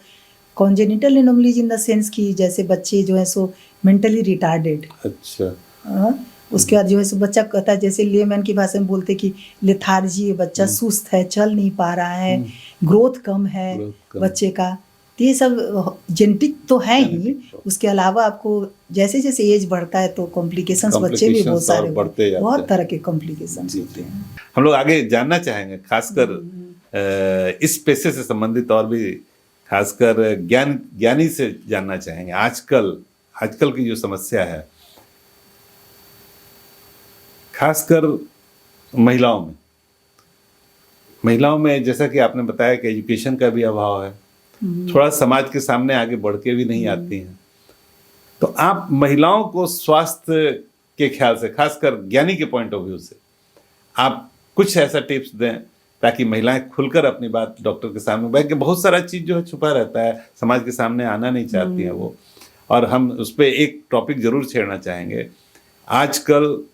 congenital anomalies in the sense कि जैसे बच्चे जो है सो मेंटली रिटार्डेड। अच्छा। उसके बाद जो है सो बच्चा कहता है, जैसे लेमैन की भाषा में बोलते कि लेथार्जी है, बच्चा सुस्त है, चल नहीं पा रहा है, ग्रोथ कम है Growth कम। बच्चे का। तो ये सब जेनेटिक तो है ही। उसके अलावा आपको जैसे जैसे एज बढ़ता है तो कॉम्प्लिकेशंस बच्चे में बहुत सारे बढ़ते जाते बहुत हैं। तरह के कॉम्प्लिकेशंस होते हैं। हम लोग आगे जानना चाहेंगे, खासकर इस पेशे से संबंधित और भी खासकर ज्ञानी से जानना चाहेंगे। आजकल की जो समस्या है खासकर महिलाओं में जैसा कि आपने बताया कि एजुकेशन का भी अभाव है, थोड़ा समाज के सामने आगे बढ़ के भी नहीं आती हैं। तो आप महिलाओं को स्वास्थ्य के ख्याल से, खासकर ज्ञानी के पॉइंट ऑफ व्यू से, आप कुछ ऐसा टिप्स दें ताकि महिलाएं खुलकर अपनी बात डॉक्टर के सामने बैठ के, बहुत सारा चीज जो है छुपा रहता है, समाज के सामने आना नहीं चाहती हैं वो। और हम उस पर एक टॉपिक जरूर छेड़ना चाहेंगे। आजकल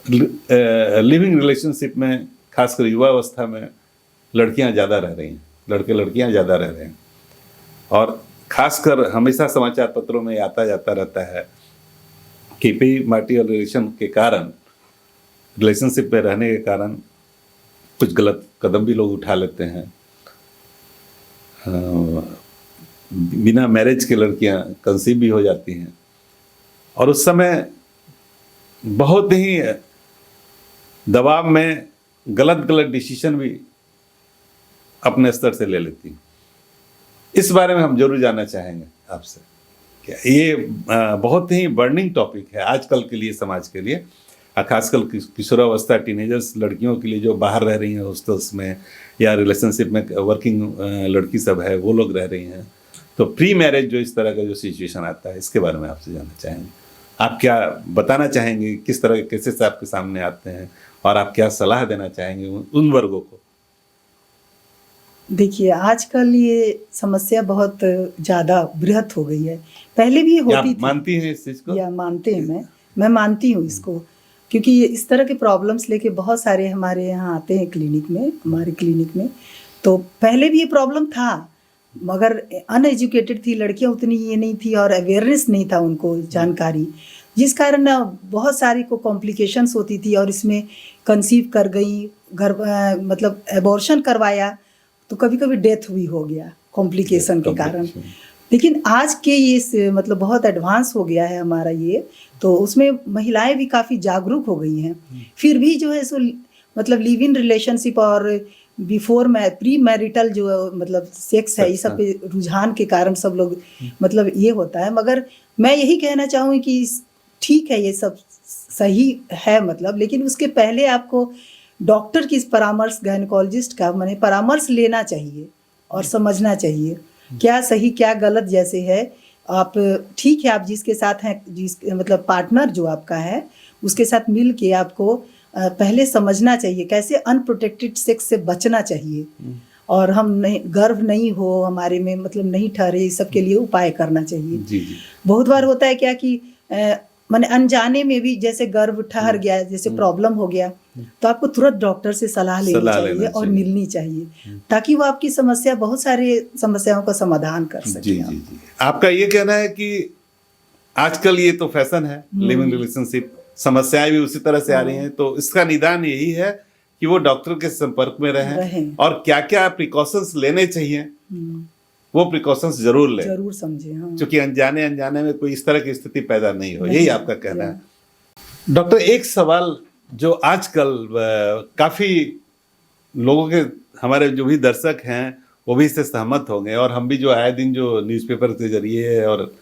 लिविंग रिलेशनशिप में खासकर युवा अवस्था में लड़कियां ज़्यादा रह रही हैं, लड़कियां ज़्यादा रह रहे हैं। और खासकर हमेशा समाचार पत्रों में आता जाता रहता है कि प्री मैरिटल रिलेशन के कारण, रिलेशनशिप में रहने के कारण कुछ गलत कदम भी लोग उठा लेते हैं। बिना मैरिज के लड़कियां कंसीव भी हो जाती हैं और उस समय बहुत ही दबाव में गलत डिसीजन भी अपने स्तर से ले लेती हैं। इस बारे में हम जरूर जानना चाहेंगे आपसे। क्या ये बहुत ही बर्निंग टॉपिक है आजकल के लिए, समाज के लिए, खासकर किशोरावस्था, टीनेजर्स लड़कियों के लिए जो बाहर रह रही हैं हॉस्टल्स में या रिलेशनशिप में वर्किंग लड़की सब है, वो लोग रह रही हैं। तो प्री मैरिज जो इस तरह का जो सिचुएशन आता है, इसके बारे में आपसे जानना चाहेंगे। आप क्या बताना चाहेंगे, किस तरह के केसेस आपके सामने आते हैं और आप क्या सलाह देना चाहेंगे उन वर्गों को? देखिए, आजकल ये समस्या बहुत ज़्यादा बृहत हो गई है। पहले भी ये होती थी। मानती हैं इस चीज़ को? या मानते हैं, मैं मानती हूँ इसको, क्योंकि ये इस तरह के प्रॉब्लम्स लेके बहुत सारे हमारे यहाँ आते हैं क्लिनिक में, हमारे क्लिनिक में। तो पहले भी ये प्रॉब्लम था, मगर अनएजुकेटेड थी लड़कियाँ, उतनी ये नहीं थी और अवेयरनेस नहीं था उनको, जानकारी, जिस कारण ना बहुत सारी को कॉम्प्लिकेशंस होती थी और इसमें कंसीव कर गई, मतलब एबॉर्शन करवाया तो कभी कभी डेथ हुई हो गया कॉम्प्लिकेशन के कारण। लेकिन आज के ये मतलब बहुत एडवांस हो गया है हमारा ये, तो उसमें महिलाएं भी काफ़ी जागरूक हो गई हैं। फिर भी जो है सो मतलब लिव इन रिलेशनशिप और बिफोर प्री मैरिटल जो मतलब सेक्स है, इस सब पे रुझान के कारण सब लोग मतलब ये होता है। मगर मैं यही कहना चाहूँगी कि ठीक है, ये सब सही है मतलब, लेकिन उसके पहले आपको डॉक्टर की परामर्श, गायनेकोलॉजिस्ट का माने परामर्श लेना चाहिए और समझना चाहिए क्या सही क्या गलत। जैसे है आप, ठीक है, आप जिसके साथ हैं, मतलब पार्टनर जो आपका है, उसके साथ मिल के आपको पहले समझना चाहिए कैसे अनप्रोटेक्टेड सेक्स से बचना चाहिए, और हम नहीं, गर्भ नहीं हो हमारे में, मतलब नहीं ठहरे, इस सब के लिए उपाय करना चाहिए। जी जी। बहुत बार होता है क्या कि माने अनजाने में भी जैसे गर्भ ठहर गया, जैसे प्रॉब्लम हो गया, तो आपको तुरंत डॉक्टर से सलाह लेनी चाहिए और मिलनी चाहिए, ताकि वो आपकी समस्या, बहुत सारे समस्याओं का समाधान कर सके। जी जी जी। आपका ये कहना है कि आजकल ये तो फैशन है, लिविंग रिलेशनशिप, समस्याएं भी उसी तरह से आ रही हैं, तो इसका निदान यही है कि वो डॉक्टर के संपर्क में रहें और क्या क्या प्रिकॉशंस लेने चाहिए वो प्रिकॉशंस जरूर लें, जरूर समझे। हाँ। क्योंकि अनजाने में कोई इस तरह की स्थिति पैदा नहीं हो, यही आपका कहना है। डॉक्टर, एक सवाल जो आजकल काफी लोगों के, हमारे जो भी दर्शक हैं वो भी इससे सहमत होंगे, और हम भी जो आए दिन जो न्यूज़पेपर के जरिए और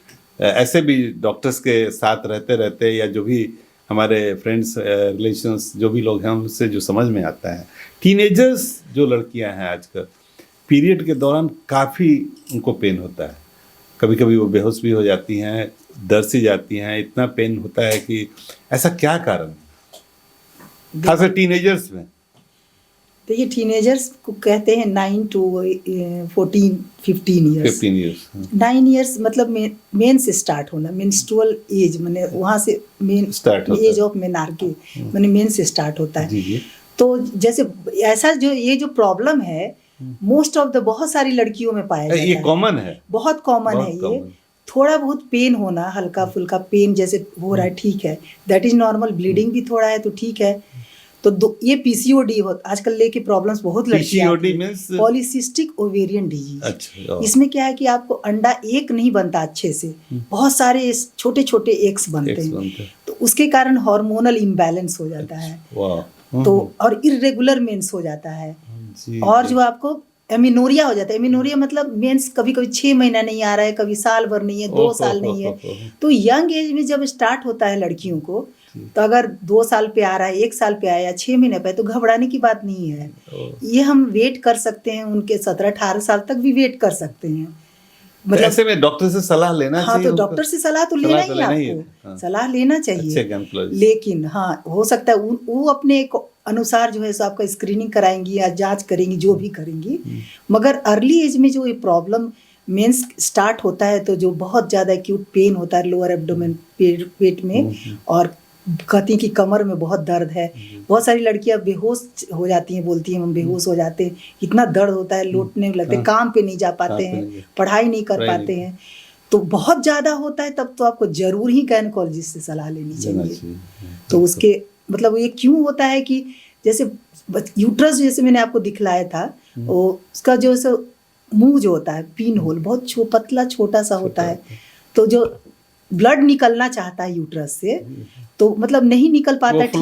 ऐसे भी डॉक्टर्स के साथ रहते या जो भी हमारे फ्रेंड्स रिलेशंस जो भी लोग हैं उनसे जो समझ में आता है, टीनेजर्स जो लड़कियां हैं आजकल पीरियड के दौरान काफ़ी उनको पेन होता है, कभी कभी वो बेहोश भी हो जाती हैं, दर सी जाती हैं, इतना पेन होता है कि ऐसा क्या कारण है खासकर टीनेजर्स में? देखिए टीनेजर्स को कहते हैं 9 to 14 15 ईयर्स। 15 ईयर्स 9 ईयर्स मतलब मेन से स्टार्ट होना, मेंस्ट्रुअल एज माने वहाँ से मेन स्टार्ट होता एज ऑफ मेनार्की माने मेन से स्टार्ट होता है। जी जी। तो जैसे ऐसा जो ये जो प्रॉब्लम है मोस्ट ऑफ द बहुत सारी लड़कियों में पाया जाता है। ये कॉमन है, बहुत कॉमन है ये। थोड़ा बहुत पेन होना, हल्का फुल्का पेन जैसे हो रहा है, ठीक है, दैट इज नॉर्मल। ब्लीडिंग भी थोड़ा है तो ठीक है। तो ये पीसीओडी आजकल लेके प्रॉब्लम्स बहुत लड़कियां आती हैं। Polycystic ovarian disease. अच्छा, इसमें क्या है कि आपको अंडा एक नहीं बनता अच्छे से, बहुत सारे छोटे छोटे एग्स बनते हैं। तो उसके कारण हार्मोनल इम्बैलेंस हो जाता है। तो और इर्रेगुलर मेंस हो जाता है। और जो आपको एमिनोरिया हो जाता है। एमिनोरिया मतलब मेंस कभी कभी 6 महीना नहीं आ रहा है, कभी साल भर नहीं है, 2 साल नहीं है। तो यंग एज में जब स्टार्ट होता है लड़कियों को, तो अगर 2 साल पे आ रहा है, 1 साल पे आया या 6 महीने पे, तो घबराने की बात नहीं है। ये हम वेट कर सकते हैं, उनके 17-18 साल तक भी वेट कर सकते हैं। मतलब ऐसे में डॉक्टर से सलाह लेना चाहिए। हाँ, तो डॉक्टर से सलाह तो लेना ही आपको, सलाह लेना चाहिए। लेकिन हाँ, हो सकता है वो अपने अनुसार जो है सो आपका स्क्रीनिंग कराएंगी या जांच करेंगी, जो भी करेंगी। मगर अर्ली एज में जो ये प्रॉब्लम मेंस स्टार्ट होता है, तो जो बहुत ज़्यादा एक्यूट पेन होता है लोअर एब्डोमेन, पेट में, और कहती कि कमर में बहुत दर्द है। बहुत सारी लड़कियां बेहोश हो जाती हैं, बोलती हैं हम बेहोश हो जाते हैं, इतना दर्द होता है, लौटने लगते, काम पे नहीं जा पाते हैं, पढ़ाई नहीं कर पाते हैं। तो बहुत ज़्यादा होता है तब तो आपको जरूर ही गायनेकोलॉजिस्ट से सलाह लेनी चाहिए। तो उसके मतलब ये क्यों होता है कि जैसे यूट्रस जैसे मैंने आपको दिखलाया था, वो उसका जो मुंह जो होता है, पिन होल बहुत पतला छोटा सा होता है। तो जो ब्लड निकलना चाहता है यूट्रस से, तो मतलब नहीं निकल पाता ठीक से,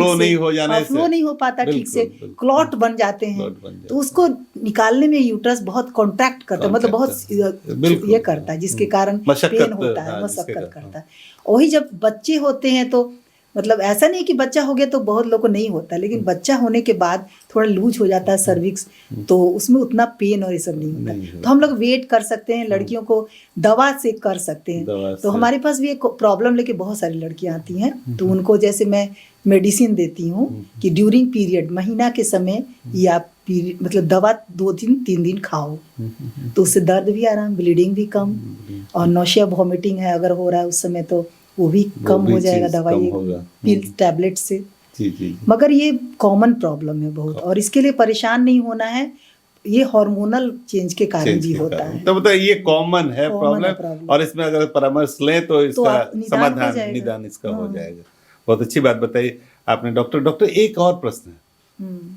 फ्लो नहीं हो पाता ठीक से, क्लॉट बन जाते हैं। तो उसको निकालने में यूट्रस बहुत कॉन्ट्रैक्ट करता है, मतलब बहुत ये करता है, जिसके कारण पेन होता है, मशक्कत करता है। वही जब बच्चे होते हैं तो मतलब ऐसा नहीं कि बच्चा हो गया तो बहुत लोगों को नहीं होता, लेकिन बच्चा होने के बाद थोड़ा लूज हो जाता है सर्विक्स, तो उसमें उतना पेन और ये सब नहीं होता। तो हम लोग वेट कर सकते हैं, लड़कियों को दवा से कर सकते हैं। तो हमारे पास भी एक प्रॉब्लम लेके बहुत सारी लड़कियां आती हैं, तो उनको जैसे मैं मेडिसिन देती हूँ कि ड्यूरिंग पीरियड, महीना के समय या मतलब दवा 2 दिन 3 दिन खाओ, तो उससे दर्द भी आराम, ब्लीडिंग भी कम, और नौशिया वॉमिटिंग है अगर हो रहा है उस समय तो वो भी कम हो जाएगा दवाई पिल टैबलेट से। जी। मगर ये कॉमन प्रॉब्लम है बहुत, और इसके लिए परेशान नहीं होना है, ये हार्मोनल चेंज के कारण भी होता है। तो मतलब ये कॉमन है प्रॉब्लम, और इसमें अगर परामर्श लें तो इसका समाधान, निदान इसका हो जाएगा। बहुत अच्छी बात बताई आपने डॉक्टर। एक और प्रश्न है,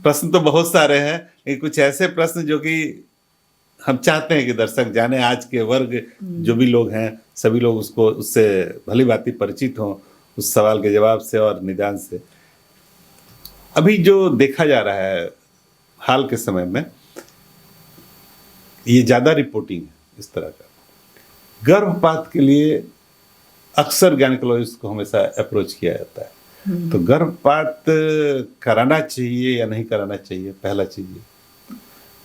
प्रश्न तो बहुत सारे हैं, कुछ ऐसे प्रश्न जो कि हम चाहते हैं कि दर्शक जाने, आज के वर्ग जो भी लोग हैं सभी लोग उससे भली भांति परिचित हों, उस सवाल के जवाब से और निदान से। अभी जो देखा जा रहा है हाल के समय में, ये ज़्यादा रिपोर्टिंग है इस तरह का, गर्भपात के लिए अक्सर गायनेकोलॉजिस्ट को हमेशा अप्रोच किया जाता है। तो गर्भपात कराना चाहिए या नहीं कराना चाहिए, पहला चीज़ ये।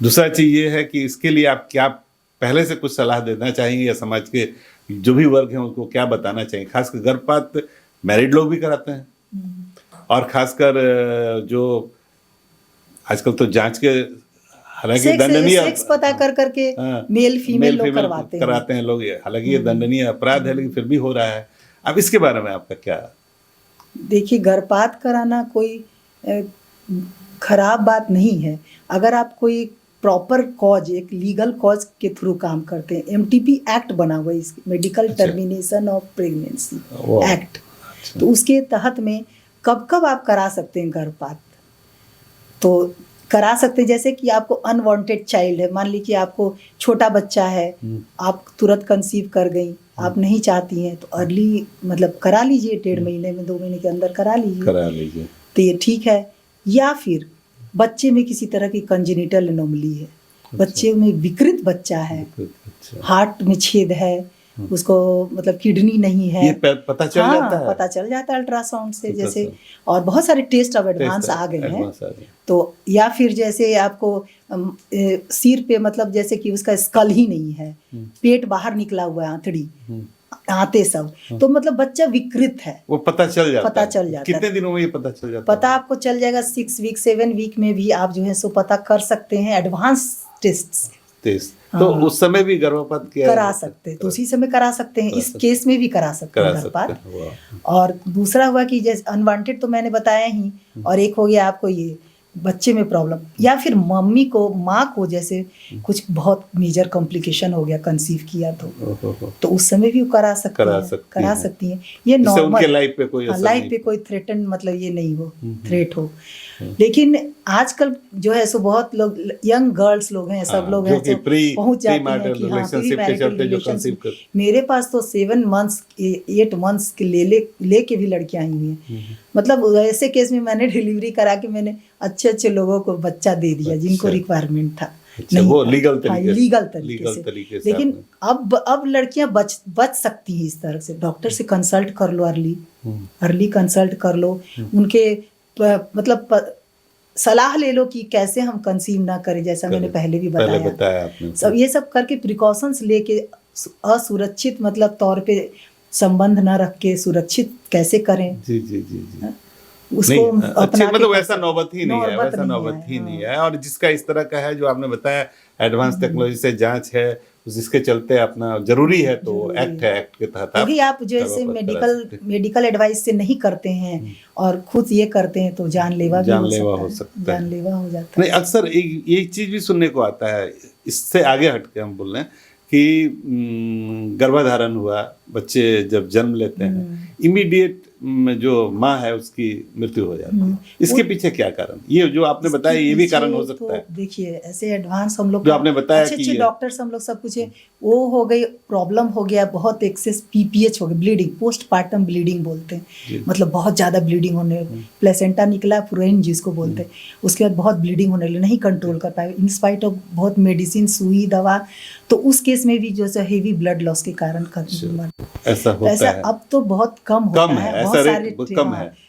दूसरा चीज़ ये है कि इसके लिए आप क्या पहले से कुछ सलाह देना चाहेंगे, या समाज के जो भी वर्ग हैं उनको क्या बताना चाहिए? खासकर गर्भपात मैरिड लोग भी कराते हैं, और खासकर जो आजकल तो जांच के, हालांकि दंडनीय सेक्स पता कर करके मेल फीमेल लोग कराते हैं लोग, हालांकि ये दंडनीय अपराध है, लेकिन फिर भी हो रहा है। अब इसके बारे में आपका क्या? देखिए, गर्भपात कराना कोई खराब बात नहीं है, अगर आप कोई प्रॉपर कॉज, एक लीगल कॉज के थ्रू काम करते हैं। MTP एक्ट बना हुआ है, medical termination of pregnancy act, तो उसके तहत में कब कब आप करा सकते हैं गर्भपात। तो करा सकते हैं जैसे कि आपको अनवांटेड चाइल्ड है, मान लीजिए आपको छोटा बच्चा है, आप तुरंत कंसीव कर गई, आप नहीं चाहती हैं, तो अर्ली मतलब करा लीजिए, 1.5 महीने में 2 महीने के अंदर करा लीजिए, तो ये ठीक है। या फिर बच्चे में किसी तरह की कंजेनिटल एनोमली है, बच्चे में विकृत बच्चा है, हार्ट में छेद है, उसको मतलब किडनी नहीं है, ये पता चल जाता है, पता चल जाता है अल्ट्रासाउंड से जैसे, और बहुत सारे टेस्ट अब एडवांस आ गए हैं। तो या फिर जैसे आपको सिर पे मतलब जैसे कि उसका स्कल ही नहीं है, पेट बाहर निकला हुआ है, आंतड़ी, आते सब, तो मतलब बच्चा विकृत है, वो पता चल जाता पता है। चल जाता कितने है। दिनों में ये पता चल जाता पता आपको चल जाएगा 6 वीक 7 वीक में भी आप जो है सो पता कर सकते हैं एडवांस टेस्ट। तो उस समय भी गर्भपात किया करा सकते हैं, तो उसी समय करा सकते हैं, इस केस में भी करा सकते हैं गर्भपात। और दूसरा हुआ कि जैसे अनवांटेड तो मैंने बताया ही, और एक हो गया आपको ये बच्चे में प्रॉब्लम, या फिर मम्मी को माँ को जैसे कुछ बहुत मेजर कॉम्प्लिकेशन हो गया कंसीव किया तो उस समय भी वो करा सकती हैं। ये नॉर्मल लाइफ पे कोई थ्रेटन मतलब ये नहीं हो, थ्रेट हो। लेकिन आजकल जो है सो बहुत लोग यंग गर्ल्स लोग हैं, सब लोग हैं जो पहुंच जाते हैं कि हाँ प्री मैरिटल रिलेशनशिप। मेरे पास तो 7 मंथ्स 8 मंथ्स के लेके भी लड़कियां आई हुई हैं। मतलब ऐसे केस में मैंने डिलीवरी करा के मैंने अच्छे लोगों को बच्चा दे दिया जिनको रिक्वायरमेंट था। नहीं वो लीगल तरीके से। लेकिन अब लड़कियां बच सकती हैं इस तरह से। डॉक्टर से कंसल्ट कर लो, अर्ली कंसल्ट कर लो, उनके मतलब सलाह ले लो कि कैसे हम कंसीव ना करें, जैसा मैंने पहले भी बताया आपने। सब ये सब करके प्रिकॉशंस लेके असुरक्षित मतलब तौर पे संबंध ना रख के सुरक्षित कैसे करें। जी उसको अपना मतलब वैसा नौबत ही नहीं है। और जिसका इस तरह का है जो आपने बताया एडवांस टेक्नोलॉजी से जांच है, जिसके चलते अपना जरूरी है तो एक्ट के तहत क्योंकि आप जैसे मेडिकल एडवाइस से नहीं करते हैं और खुद ये करते हैं तो जानलेवा हो सकता है। नहीं, अक्सर एक चीज भी सुनने को आता है, इससे आगे हट के हम बोल रहे हैं कि गर्भाधारण हुआ, बच्चे जब जन्म लेते हैं इमीडिएट जो माँ है उसकी मृत्यु हो जाती है। इसके पीछे क्या कारण? ये जो आपने बताया ये भी कारण हो सकता है। देखिए ऐसे एडवांस हम लोग जो आपने बताया अच्छे डॉक्टर्स हम लोग सब कुछ है, वो हो गई प्रॉब्लम हो गया, बहुत एक्सेस पीपीएच हो गया, ब्लीडिंग, पोस्टपार्टम ब्लीडिंग बोलते हैं, मतलब बहुत ज्यादा ब्लीडिंग होने, प्लेसेंटा निकला पुरैन जिसको बोलते हैं, उसके बाद बहुत ब्लीडिंग होने लगी, नहीं कंट्रोल कर पाए इन स्पाइट ऑफ बहुत मेडिसिन, सुई दवा। तो उस केस में भी जो है हेवी ब्लड लॉस के कारण ऐसा होता है। अब तो बहुत कम होता है, बहुत सारे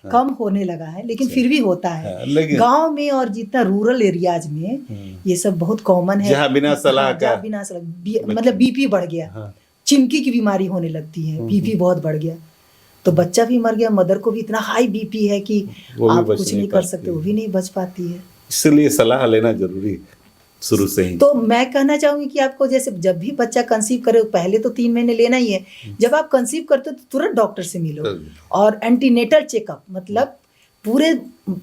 कम होने लगा है, लेकिन फिर भी होता है गांव में और जितना रूरल एरियाज में ये सब बहुत कॉमन है। जहाँ बिना सलाह मतलब बीपी बढ़ गया, चिमकी की बीमारी होने लगती है, बीपी बहुत बढ़ गया तो बच्चा भी मर गया, मदर को भी इतना हाई बीपी है कि आप कुछ नहीं कर सकते, वो भी नहीं बच पाती है। इसलिए सलाह लेना जरूरी है शुरू से ही। तो मैं कहना चाहूंगी कि आपको जैसे जब भी बच्चा कंसीव करे, पहले तो 3 महीने लेना ही है, जब आप कंसीव करते हो तो तुरंत डॉक्टर से मिलो और एंटीनेटल चेकअप, मतलब पूरे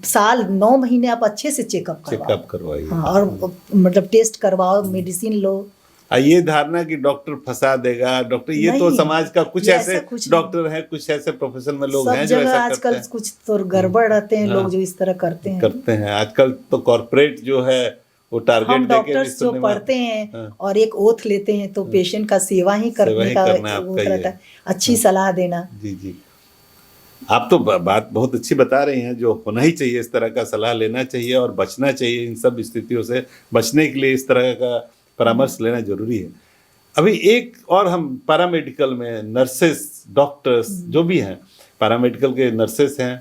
साल 9 महीने आप अच्छे से चेकअप करवाइए। हाँ, और मतलब टेस्ट करवाओ, मेडिसिन लो। ये धारणा कि डॉक्टर फंसा देगा, डॉक्टर ये तो समाज का कुछ ऐसे डॉक्टर हैं, कुछ ऐसे प्रोफेशन में लोग हैं जो ऐसा आजकल कुछ तो गड़बड़ रहते हैं लोग जो इस तरह करते हैं। आजकल तो कॉर्पोरेट जो है वो टारगेट हम डॉक्टर्स जो पढ़ते हैं और एक ओथ लेते हैं तो पेशेंट का सेवा ही करने का वो रहता है, अच्छी सलाह देना। जी आप तो बात बहुत अच्छी बता रही हैं, जो होना ही चाहिए, इस तरह का सलाह लेना चाहिए और बचना चाहिए इन सब स्थितियों से। बचने के लिए इस तरह का परामर्श लेना जरूरी है। अभी एक और हम पैरामेडिकल में नर्सेस, डॉक्टर्स जो भी हैं, पैरामेडिकल के नर्सेस हैं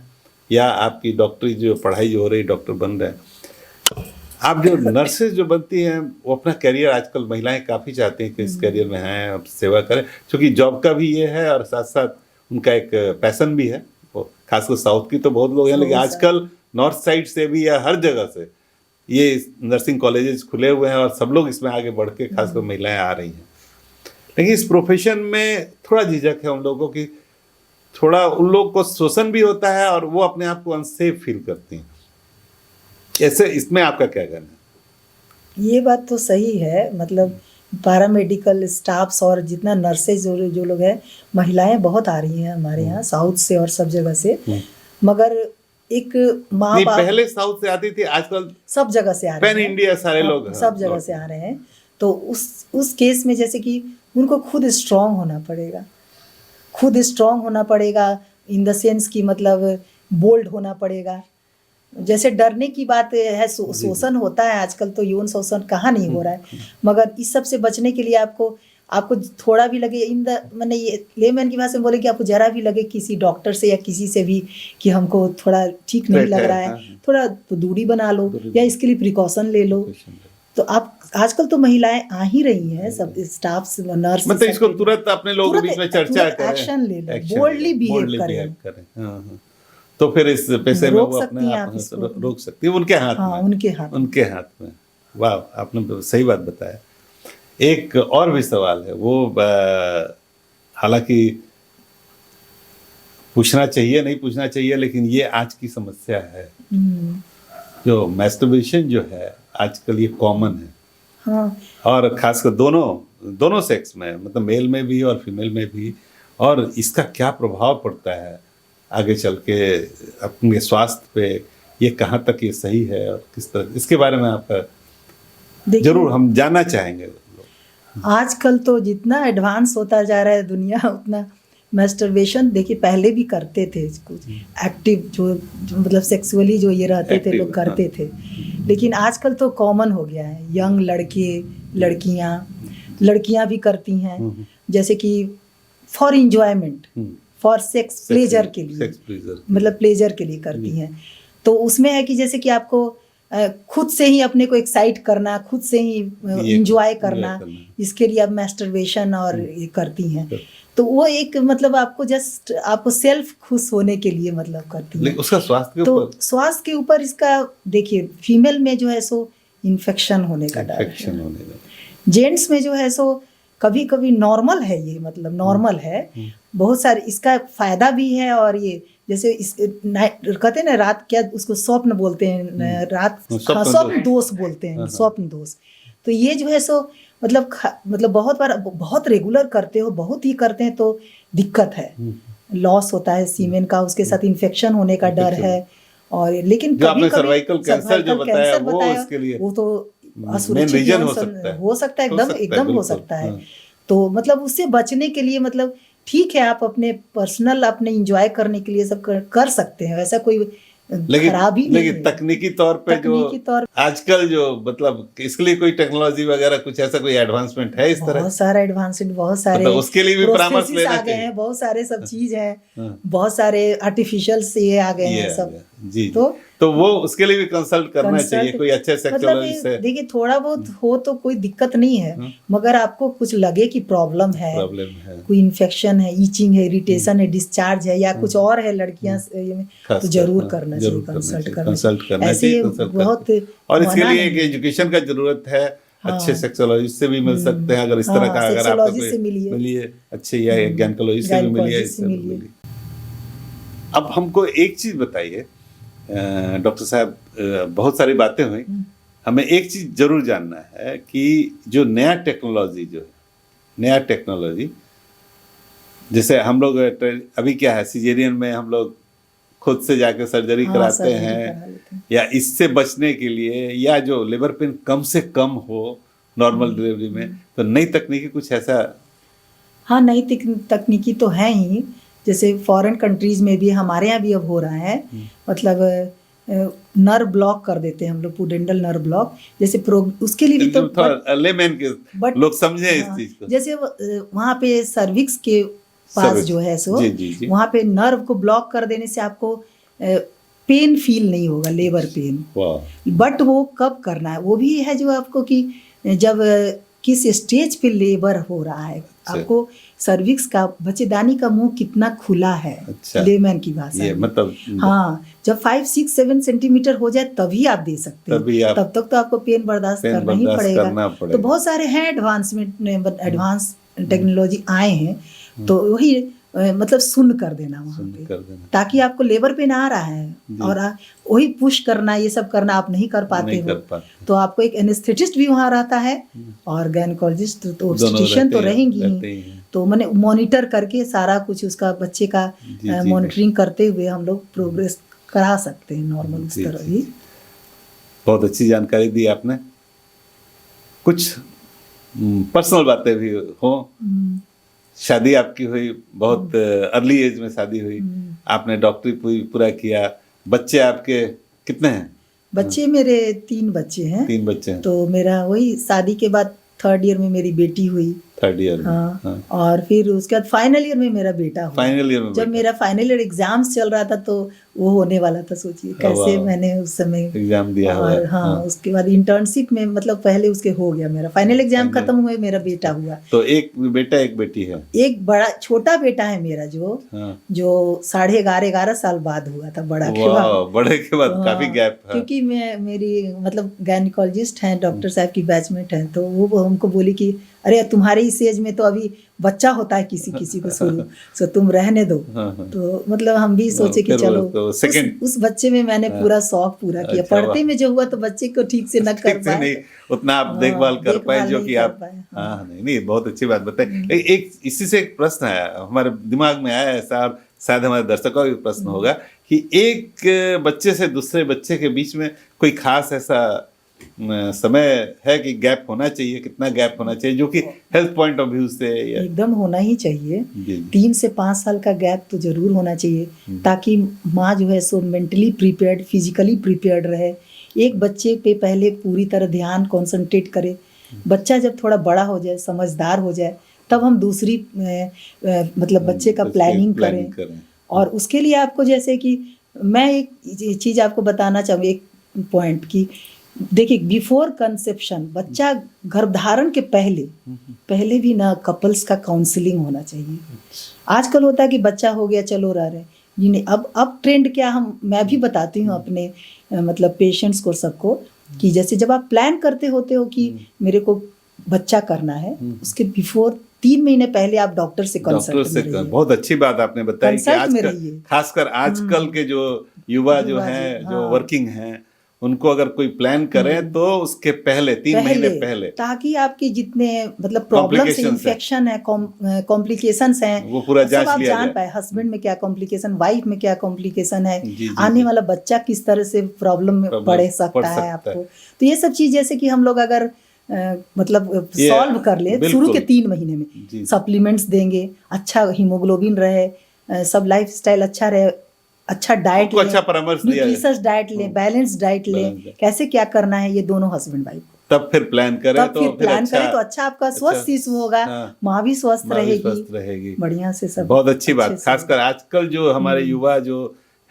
या आपकी डॉक्टरी जो पढ़ाई जो हो रही, डॉक्टर बन रहे हैं, आप जो नर्सेज जो बनती हैं वो अपना करियर, आजकल महिलाएं काफ़ी चाहती हैं कि इस करियर में हैं, अब सेवा करें, क्योंकि जॉब का भी ये है और साथ साथ उनका एक पैसन भी है। वो खासकर साउथ की तो बहुत लोग हैं, लेकिन आजकल नॉर्थ साइड से भी या हर जगह से ये नर्सिंग कॉलेजेस खुले हुए हैं और सब लोग इसमें आगे बढ़ के, खासकर महिलाएं आ रही हैं। लेकिन इस प्रोफेशन में थोड़ा झिझक है उन लोगों की, थोड़ा उन लोगों को शोषण भी होता है और वो अपने आप को अनसेफ फील करती हैं। ऐसे इसमें आपका क्या कहना है? ये बात तो सही है, मतलब पैरामेडिकल स्टाफ्स और जितना नर्सेज जो लोग हैं, महिलाएं बहुत आ रही हैं हमारे यहाँ साउथ से और सब जगह से, मगर एक माँ बाप पहले साउथ से आती थी, आजकल सब जगह से आ रहे हैं, पैन इंडिया सारे लोग सब जगह से आ रहे हैं। तो उस केस में जैसे कि उनको खुद स्ट्रांग होना पड़ेगा, इन द सेंस कि मतलब बोल्ड होना पड़ेगा। जैसे डरने की बात है, शोषण होता है आजकल, तो यौन शोषण कहाँ नहीं हो रहा है, मगर इस सब से बचने के लिए आपको थोड़ा भी लगे, मैंने ये लेमैन की भाषा में बोले कि आपको जरा भी लगे किसी डॉक्टर से या किसी से भी कि हमको थोड़ा ठीक नहीं लग रहा है, थोड़ा तो दूरी बना लो या इसके लिए प्रिकॉशन ले लो, तो आप आजकल तो महिलाएं आ ही रही हैं, सब स्टाफ नर्स, मतलब इसको तुरंत अपने लोगों के बीच में चर्चा करें, एक्शन ले लें, बोल्डली बिहेव करें। हाँ। तो फिर इस पैसे में वो अपने आप रोक सकती है, उनके हाथ में, उनके हाथ में। वाह, आपने सही बात बताया। एक और भी सवाल है, वो हालांकि पूछना चाहिए नहीं पूछना चाहिए, लेकिन ये आज की समस्या है। जो मैस्टरबेशन जो है आजकल ये कॉमन है। हाँ। और खासकर दोनों सेक्स में, मतलब मेल में भी और फीमेल में भी, और इसका क्या प्रभाव पड़ता है आगे चल के अपने स्वास्थ्य पे, ये कहाँ तक ये सही है और किस तरह, इसके बारे में आपका जरूर हम जानना चाहेंगे। आजकल तो जितना एडवांस होता जा रहा है दुनिया, उतना मैस्टरबेशन देखिए पहले भी करते थे, कुछ एक्टिव जो मतलब सेक्सुअली जो ये रहते थे लोग करते थे, लेकिन आजकल तो कॉमन हो गया है। यंग लड़के लड़कियां भी करती हैं, जैसे कि for enjoyment, for sex pleasure के लिए, मतलब प्लेजर के लिए करती हैं। तो उसमें है कि जैसे कि आपको खुद से ही अपने को एक्साइट करना, खुद से ही इंजॉय करना, इसके लिए आप मैस्टरबेशन और ये करती हैं। तो वो एक मतलब आपको जस्ट आपको सेल्फ खुश होने के लिए मतलब करती है। उसका स्वास्थ्य के ऊपर, स्वास्थ्य के ऊपर इसका देखिए, फीमेल में जो है सो इन्फेक्शन होने का डर है, जेंट्स में जो है सो कभी कभी नॉर्मल है, ये मतलब नॉर्मल है। बहुत सारे इसका फायदा भी है, और ये जैसे इस कहते हैं ना रात, क्या उसको स्वप्न बोलते हैं, रात स्वप्न दोष बोलते हैं, स्वप्न दोष। तो ये जो है सो मतलब बहुत बार बहुत रेगुलर करते हो, बहुत ही करते हैं तो दिक्कत है, लॉस होता है सीमेन का, उसके साथ इन्फेक्शन होने का डर है। और लेकिन कभी सर्वाइकल कैंसर जो बताया वो उसके लिए, वो तो असुरक्षित हो सकता है, एकदम हो सकता है। तो मतलब उससे बचने के लिए मतलब ठीक है, आप अपने पर्सनल अपने एंजॉय करने के लिए सब कर सकते हैं, ऐसा कोई खराबी नहीं। लेकिन तकनीकी तौर पे जो आजकल जो मतलब इसके लिए कोई टेक्नोलॉजी वगैरह कुछ ऐसा कोई एडवांसमेंट है इस तरह? बहुत सारा एडवांसमेंट, बहुत सारे तो उसके लिए भी परामर्श लेना आ गए हैं, बहुत सारे सब चीज है, बहुत सारे आर्टिफिशियल से आ गए हैं सब जी। तो वो उसके लिए भी कंसल्ट करना चाहिए कोई अच्छे सेक्सोलॉजिस्ट से। देखिए थोड़ा बहुत हो तो कोई दिक्कत नहीं है, मगर आपको कुछ लगे कि प्रॉब्लम है, कोई इन्फेक्शन है, ईचिंग है, इरिटेशन है, डिस्चार्ज है, या कुछ और है लड़कियां तो जरूर करना चाहिए, कंसल्ट करना ऐसे बहुत। और इसके लिए एक एजुकेशन का जरूरत है, अच्छे सेक्सोलॉजिस्ट से भी मिल सकते हैं अगर इस तरह का, अगर आपको मिलिए अच्छे, या गायनेकोलॉजिस्ट से भी मिलिए। अब हमको एक चीज बताइए डॉक्टर साहब, बहुत सारी बातें हुई, हमें एक चीज जरूर जानना है कि जो नया टेक्नोलॉजी जैसे हम लोग अभी क्या है, सिजेरियन में हम लोग खुद से जाकर सर्जरी कराते हैं, या इससे बचने के लिए, या जो लेबर पेन कम से कम हो नॉर्मल डिलीवरी में, तो नई तकनीकी कुछ ऐसा? हाँ, नई तकनीकी तो है ही, जैसे फॉरेन कंट्रीज में भी, हमारे यहाँ भी अब हो रहा है, मतलब नर्व ब्लॉक कर देते हैं हम लोग, पुडेंडल नर्व ब्लॉक, जैसे उसके लिए भी तो लेमैन के लोग समझे इस चीज को। जैसे वहाँ पे सर्विक्स के पास जो है सो वहाँ पे नर्व को ब्लॉक कर देने से आपको पेन फील नहीं होगा, लेबर पेन। बट वो कब करना है, वो भी है जो आपको कि जब किस स्टेज पे लेबर हो रहा है, आपको सर्विक्स का, बच्चेदानी का मुंह कितना खुला है, लेमैन की भाषा में, मतलब हाँ, जब 5, 6, 7 सेंटीमीटर हो जाए तभी आप दे सकते हैं, तब तक तो आपको पेन बर्दाश्त करना ही पड़ेगा। तो बहुत सारे हैं एडवांस टेक्नोलॉजी आए हैं, तो वही मतलब सुन कर देना वहाँ पे, ताकि आपको लेबर पेन आ रहा है और वही पुश करना, ये सब करना आप नहीं कर पाते हो, तो आपको एक एनेस्थेटिस्ट भी वहाँ रहता है, और गायनेकोलॉजिस्ट तो ऑब्स्टेट्रिशियन तो रहेंगी ही, तो मैंने मॉनिटर करके सारा कुछ उसका बच्चे का मॉनिटरिंग करते हुए हम लोग प्रोग्रेस करा सकते हैं नॉर्मल उस तरह ही। बहुत अच्छी जानकारी दी आपने। कुछ पर्सनल बातें भी हो, शादी आपकी हुई, बहुत अर्ली एज में शादी हुई, आपने डॉक्टरी पूरा किया, बच्चे आपके कितने हैं? बच्चे मेरे 3 बच्चे हैं। 3 बच्चे हैं। तो मेरा वही शादी के बाद 3rd ईयर में मेरी बेटी हुई, 3rd ईयर में। हाँ, हाँ। और फिर उसके बाद फाइनल ईयर में मेरा बेटा हुआ। फाइनल ईयर में जब मेरा फाइनल ईयर एग्जाम्स चल रहा था तो वो होने वाला था, सोचिए कैसे वाह। मैंने उस समय एग्जाम दिया और हुआ। हाँ, उसके बाद इंटर्नशिप में मतलब पहले उसके हो गया, मेरा फाइनल एग्जाम फाइनल। खत्म हुए मेरा बेटा हुआ। तो एक बेटा एक बेटी है। एक बड़ा छोटा बेटा है मेरा हाँ। जो 11.5 साल बाद हुआ था, बड़ा के बाद। वाह, बड़े के बाद हाँ, काफी गैप है। क्योंकि मेरी मतलब गायनिकोलॉजिस्ट हैं, डॉक्टर साहब की बैचमेट हैं, तो वो हमको बोली कि अरे तुम्हारे इस एज में तो अभी बच्चा होता है किसी किसी को शुरू, सो तुम रहने दो। हाँ, हाँ। तो मतलब हम भी सोचे कि फिर चलो तो second- उस बच्चे में मैंने पूरा शौक पूरा किया। अच्छा, पढ़ते में जो हुआ तो बच्चे को ठीक से न कर ठीक से नहीं पाए, उतना आप हाँ, देखभाल कर पाए जो नहीं कि कर आप। पाए, हाँ, नहीं बहुत अच्छी बात बताई। एक इसी से एक प्रश्न आया हमारे दिमाग में, आया ऐसा, और शायद हमारे दर्शकों का भी प्रश्न होगा कि एक बच्चे से दूसरे बच्चे के बीच में कोई खास ऐसा समय है कि गैप होना चाहिए, कितना गैप होना चाहिए जो कि हेल्थ पॉइंट ऑफ व्यू से या एकदम होना ही चाहिए। जी। 3 से 5 साल का गैप तो जरूर होना चाहिए, ताकि माँ जो है सो मेंटली प्रिपेयर्ड, फिजिकली प्रिपेयर्ड रहे। एक बच्चे पे पहले पूरी तरह ध्यान कंसंट्रेट करे। बच्चा जब थोड़ा बड़ा हो जाए, समझदार हो जाए, तब हम दूसरी मतलब बच्चे का प्लानिंग करें। और उसके लिए आपको, जैसे कि मैं एक चीज़ आपको बताना चाहूँगी, एक पॉइंट की, देखिए बिफोर कंसेप्शन, बच्चा गर्भधारण के पहले भी ना कपल्स का काउंसलिंग होना चाहिए। आजकल होता है कि बच्चा हो गया चलो रह रहे, जी नहीं। अब ट्रेंड क्या, मैं भी बताती हूँ अपने मतलब पेशेंट्स को, सबको, कि जैसे जब आप प्लान करते होते हो कि मेरे को बच्चा करना है, उसके बिफोर 3 महीने पहले आप डॉक्टर से कंसल्ट में रहिए। बहुत अच्छी बात आपने बताई कि कंसल्ट में आजकल, रहिए। खासकर आजकल के जो युवा जो हैं, जो वर्किंग हैं, उनको अगर कोई प्लान करें तो उसके पहले 3 महीने पहले, ताकि आपके जितने मतलब प्रॉब्लम्स, इन्फेक्शन है, कॉम्प्लिकेशंस हैं, वो पूरा सब जांच आप लिया जान जाए। पाए। हस्बैंड में क्या कॉम्प्लिकेशन, वाइफ में क्या कॉम्प्लिकेशन है, जी, आने वाला बच्चा किस तरह से प्रॉब्लम में पड़ सकता है आपको। तो ये सब चीज जैसे कि हम लोग अगर मतलब सॉल्व कर ले शुरू के 3 महीने में, सप्लीमेंट्स देंगे, अच्छा हीमोग्लोबिन रहे, सब लाइफस्टाइल अच्छा रहे, अच्छा डाइट ले, अच्छा परामर्श दिया, न्यूट्रिशियस डाइट ले, बैलेंस डाइट ले, कैसे क्या करना है, ये दोनों हस्बैंड वाइफ को तब फिर प्लान करें, तब फिर प्लान करें तो अच्छा आपका स्वस्थ शिशु होगा, माँ भी स्वस्थ रहेगी, बढ़िया से सब। बहुत अच्छी बात। खासकर आजकल जो हमारे युवा जो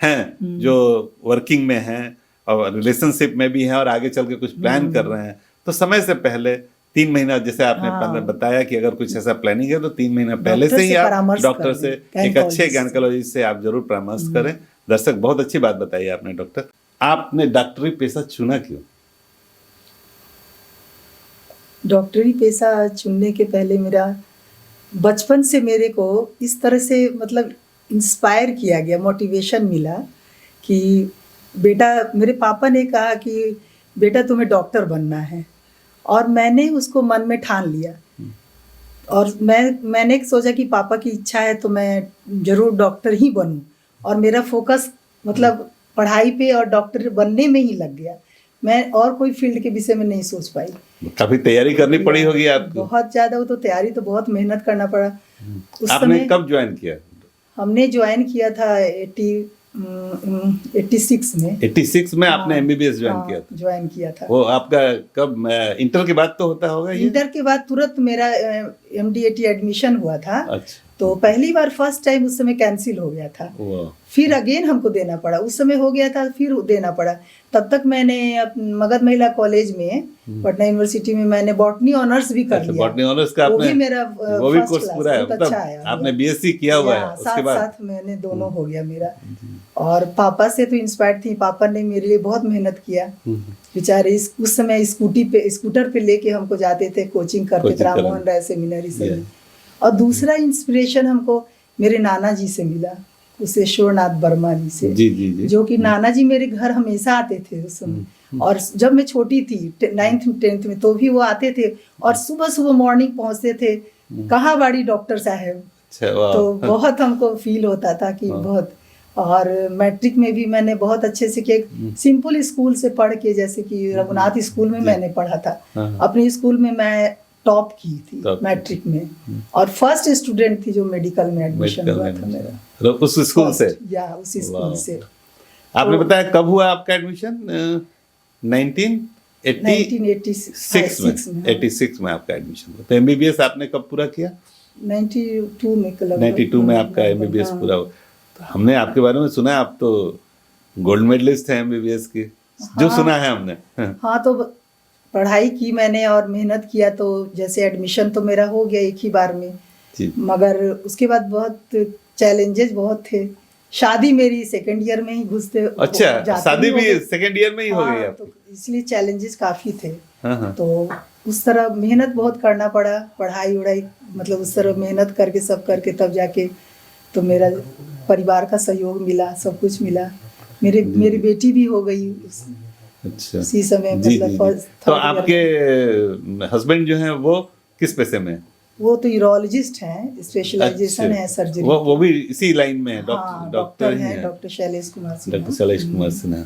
हैं, जो वर्किंग में हैं और रिलेशनशिप में भी हैं और आगे चल के कुछ प्लान कर रहे हैं, तो समय से पहले 3 महीना, जैसे आपने बताया कि अगर कुछ ऐसा प्लानिंग है तो 3 महीना पहले से ही आप डॉक्टर से, एक अच्छे गायनेकोलॉजिस्ट से आप जरूर परामर्श करें। दर्शक, बहुत अच्छी बात बताई आपने डॉक्टर। आपने डॉक्टरी पेशा चुना क्यों? डॉक्टरी पेशा चुनने के पहले मेरा बचपन से मेरे को इस तरह से मतलब इंस्पायर किया गया, मोटिवेशन मिला कि बेटा, मेरे पापा ने कहा कि बेटा तुम्हें डॉक्टर बनना है, और मैंने उसको मन में ठान लिया। और मैंने सोचा कि पापा की इच्छा है तो मैं जरूर डॉक्टर ही बनूं, और मेरा फोकस मतलब पढ़ाई पे और डॉक्टर बनने में ही लग गया। मैं और कोई फील्ड के विषय में नहीं सोच पाई। काफी तैयारी करनी पड़ी होगी आपको? बहुत ज्यादा। वो तो तैयारी तो बहुत मेहनत करना पड़ा। उस आपने कब ज्वाइन किया? हमने ज्वाइन किया था 86 में। 86 में आपने एमबीबीएस ज्वाइन किया था? वो आपका कब, इंटर के बाद तो होता होगा ये? इंटर के बाद तुरंत मेरा MD-AT एडमिशन हुआ था। अच्छा। तो पहली बार फर्स्ट टाइम उस समय कैंसिल हो गया था, फिर अगेन हमको देना पड़ा। उस समय हो गया था, फिर देना पड़ा। तब तक मैंने मगध महिला कॉलेज में, पटना यूनिवर्सिटी में, मैंने बॉटनी ऑनर्स भी कर लिया। बॉटनी ऑनर्स का वो भी मेरा वो भी कोर्स पूरा है, मतलब अच्छा आया। आपने बीएससी किया हुआ है उसके बाद? साथ मैंने दोनों हो गया मेरा। और पापा से तो इंस्पायर्ड थी, पापा ने मेरे लिए बहुत मेहनत किया बेचारे। उस समय स्कूटर पे लेके हमको जाते थे, कोचिंग करते थे राम मोहन राय सेमिनरी से। और दूसरा इंस्पिरेशन हमको मेरे नाना जी से मिला, कुशेश्वरनाथ वर्मा जी से। जी। जो कि नाना जी मेरे घर हमेशा आते थे उस समय। और जब मैं छोटी थी 9th 10th में, तो भी वो आते थे और सुबह सुबह मॉर्निंग पहुंचते थे, कहाँ बाड़ी डॉक्टर साहब। तो बहुत हमको फील होता था कि बहुत। और मैट्रिक में भी मैंने बहुत अच्छे से किया, सिंपल स्कूल से पढ़ के, जैसे कि रघुनाथ स्कूल में मैंने पढ़ा था। अपने स्कूल में मैं टॉप की थी मैट्रिक में, और फर्स्ट स्टूडेंट थी जो मेडिकल में एडमिशन हुआ था मेरा, उस स्कूल से। या उसी स्कूल से। आपने बताया कब हुआ आपका एडमिशन? 1986 में 86 में आपका एडमिशन हुआ। तो एमबीबीएस आपने कब पूरा किया? 92 में 92 में आपका एमबीबीएस पूरा हुआ। तो हमने आपके बारे में सुना है, आप तो गोल्ड मेडलिस्ट हैं एमबीबीएस की, जो सुना है हमने। हाँ, तो पढ़ाई की मैंने और मेहनत किया, तो जैसे एडमिशन तो मेरा हो गया एक ही बार में जी। मगर उसके बाद बहुत चैलेंजेस बहुत थे। शादी मेरी सेकंड ईयर में ही घुसते। अच्छा, शादी भी सेकंड ईयर में ही हो गई हाँ, तो इसलिए चैलेंजेस काफी थे। हाँ। तो उस तरह मेहनत बहुत करना पड़ा, पढ़ाई उड़ाई मतलब उस तरह मेहनत करके सब करके तब जाके तो मेरा परिवार का सहयोग मिला, सब कुछ मिला। मेरी बेटी भी हो गई अच्छा उसी समय। जी, मतलब जी। तो आपके हस्बैंड जो हैं वो किस पेशे में? वो तो यूरोलॉजिस्ट हैं, स्पेशलाइजेशन है सर्जरी। वो भी इसी लाइन में है? डॉक्टर हैं, डॉक्टर शैलेश कुमार सिन्हा। डॉक्टर शैलेश कुमार सिन्हा।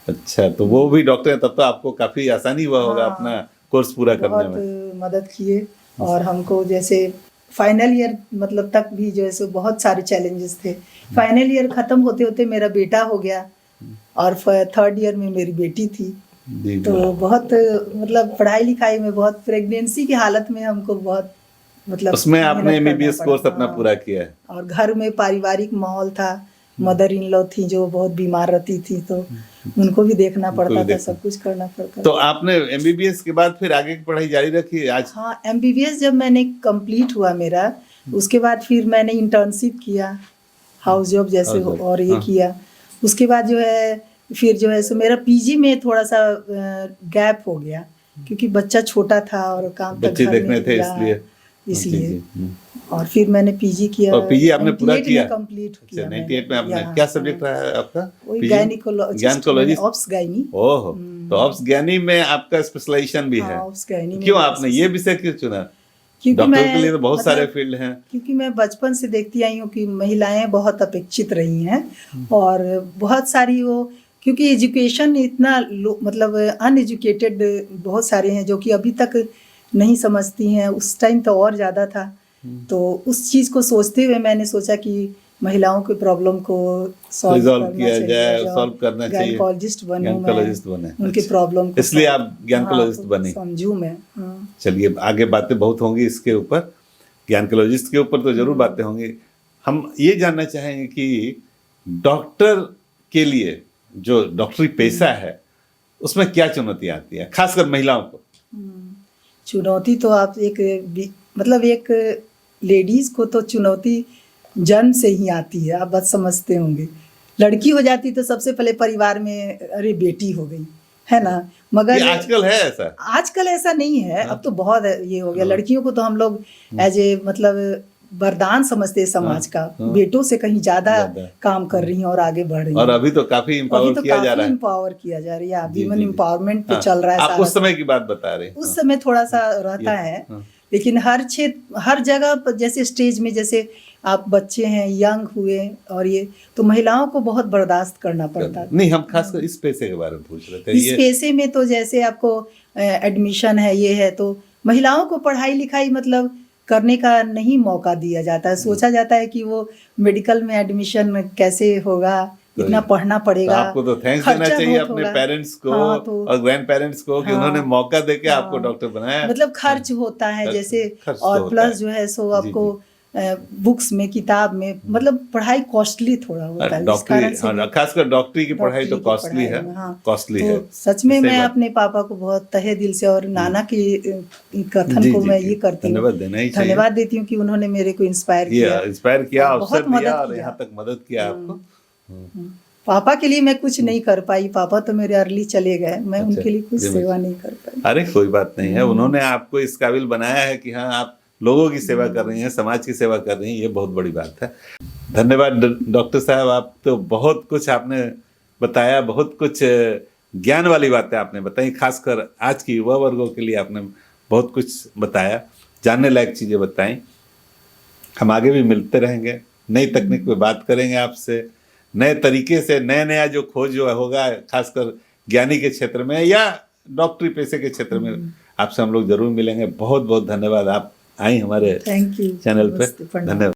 अच्छा, तो वो भी डॉक्टर हैं, तब तो आपको काफी आसानी हुआ होगा अपना कोर्स पूरा करने में। बहुत मदद किए और हमको जैसे फाइनल ईयर मतलब तक भी जो है बहुत सारे चैलेंजेस थे। फाइनल ईयर खत्म होते होते मेरा बेटा हो गया और थर्ड ईयर में मेरी बेटी थी। तो बहुत मतलब पढ़ाई लिखाई में बहुत, प्रेगनेंसी की हालत में हमको बहुत मतलब उसमें आपने एमबीबीएस कोर्स अपना पूरा किया है। और घर में पारिवारिक माहौल था, मदर इन लॉ थी जो बहुत बीमार रहती थी, तो उनको भी देखना पड़ता था, सब कुछ करना पड़ता। तो आपने एमबीबीएस के बाद फिर आगे की पढ़ाई जारी रखी आज? हाँ, एमबीबीएस जब मैंने कंप्लीट हुआ मेरा, उसके बाद फिर मैंने इंटर्नशिप किया, हाउस जॉब जैसे और ये किया। उसके बाद जो है फिर जो है सो मेरा पीजी में थोड़ा सा गैप हो गया क्योंकि बच्चा छोटा था और काम बच्चे देखने थे इसलिए और फिर मैंने पीजी किया। और पीजी आपने पूरा किया? कंप्लीट किया। 98 में आपने क्या सब्जेक्ट रहा है आपका? Gynaecology, ops gynae. ओह, तो ऑप्स गायनी में आपका स्पेशलाइजेशन भी है। ऑप्स गायनी में क्यों आपने ये विषय क्यों चुना? क्योंकि डॉक्टर के लिए तो बहुत सारे फील्ड हैं। क्योंकि मैं बचपन से देखती आई हूँ कि महिलाएं बहुत अपेक्षित रही हैं और बहुत सारी वो, क्योंकि एजुकेशन इतना मतलब अनएजुकेटेड बहुत सारे हैं जो कि अभी तक नहीं समझती हैं। उस टाइम तो और ज़्यादा था। तो उस चीज़ को सोचते हुए मैंने सोचा कि महिलाओं के प्रॉब्लम को सॉल्व किया जाए, सॉल्व करना चाहिए। गायनिकोलॉजिस्ट बनूं मैं, उनके प्रॉब्लम को, इसलिए आप गायनिकोलॉजिस्ट बने। समझूं मैं। चलिए, आगे बातें बहुत होंगी इसके ऊपर, गायनिकोलॉजिस्ट के ऊपर तो जरूर बातें होंगी। हम ये जानना चाहेंगे कि डॉक्टर के लिए जो डॉक्टरी पेशा है उसमें क्या चुनौतियाँ आती है, खासकर महिलाओं को? चुनौती तो आप एक लेडीज को तो चुनौती जन्म से ही आती है, आप बात समझते होंगे। लड़की हो जाती तो सबसे पहले परिवार में अरे बेटी हो गई, है ना। मगर आजकल है ऐसा? आजकल ऐसा नहीं है। अब तो बहुत ये हो गया। लड़कियों को तो हम लोग एज ए मतलब वरदान समझते हैं समाज का। बेटों से कहीं ज्यादा काम कर रही हैं और आगे बढ़ रही हैं। और अभी तो काफी एम्पावर किया जा रहा है। एम्पावर किया जा रही है, विमेन एम्पावरमेंट पे चल रहा है। आप उस समय की बात बता रहे हैं। उस समय थोड़ा सा रहता है, लेकिन हर क्षेत्र हर जगह जैसे स्टेज में, जैसे आप बच्चे हैं, यंग हुए और ये, तो महिलाओं को बहुत बर्दाश्त करना पड़ता है। नहीं, हम खासकर इस पेशे के बारे में पूछ रहे थे। इस पेशे में तो जैसे आपको एडमिशन है, ये है, तो महिलाओं को पढ़ाई लिखाई मतलब करने का नहीं मौका दिया जाता है। सोचा जाता है कि वो मेडिकल में एडमिशन कैसे होगा, इतना पढ़ना पड़ेगा। तो आपको तो थैंक्स देना चाहिए अपने पेरेंट्स को और ग्रैंड पेरेंट्स को कि उन्होंने मौका देके आपको डॉक्टर बनाया। मतलब खर्च होता है जैसे, और प्लस जो है सो आपको बुक्स में, किताब में, मतलब पढ़ाई कॉस्टली थोड़ा होता है। खासकर डॉक्टरी की पढ़ाई तो कॉस्टली है। कॉस्टली है। सच में मैं अपने पापा को बहुत तहे दिल से और नाना की कथन को मैं ये करती हूँ, धन्यवाद देती हूँ कि उन्होंने मेरे को इंस्पायर किया, बहुत मदद किया, यहाँ तक मदद किया आपको। पापा के लिए मैं कुछ नहीं कर पाई, पापा तो मेरे अर्ली चले गए, मैं उनके लिए कुछ सेवा नहीं कर पाई। अरे कोई बात नहीं है, उन्होंने आपको इस काबिल बनाया है कि हाँ आप लोगों की सेवा कर रही हैं, समाज की सेवा कर रही हैं, ये बहुत बड़ी बात है। धन्यवाद डॉक्टर साहब, आप तो बहुत कुछ आपने बताया, बहुत कुछ ज्ञान वाली बातें आपने बताई, खासकर आज की युवा वर्गों के लिए आपने बहुत कुछ बताया, जानने लायक चीज़ें बताई। हम आगे भी मिलते रहेंगे, नई तकनीक पे बात करेंगे आपसे, नए तरीके से नया जो खोज जो होगा, खासकर ज्ञानी के क्षेत्र में या डॉक्टरी पेशे के क्षेत्र में, आपसे हम लोग जरूर मिलेंगे। बहुत बहुत धन्यवाद, आप आई हमारे चैनल पे। धन्यवाद।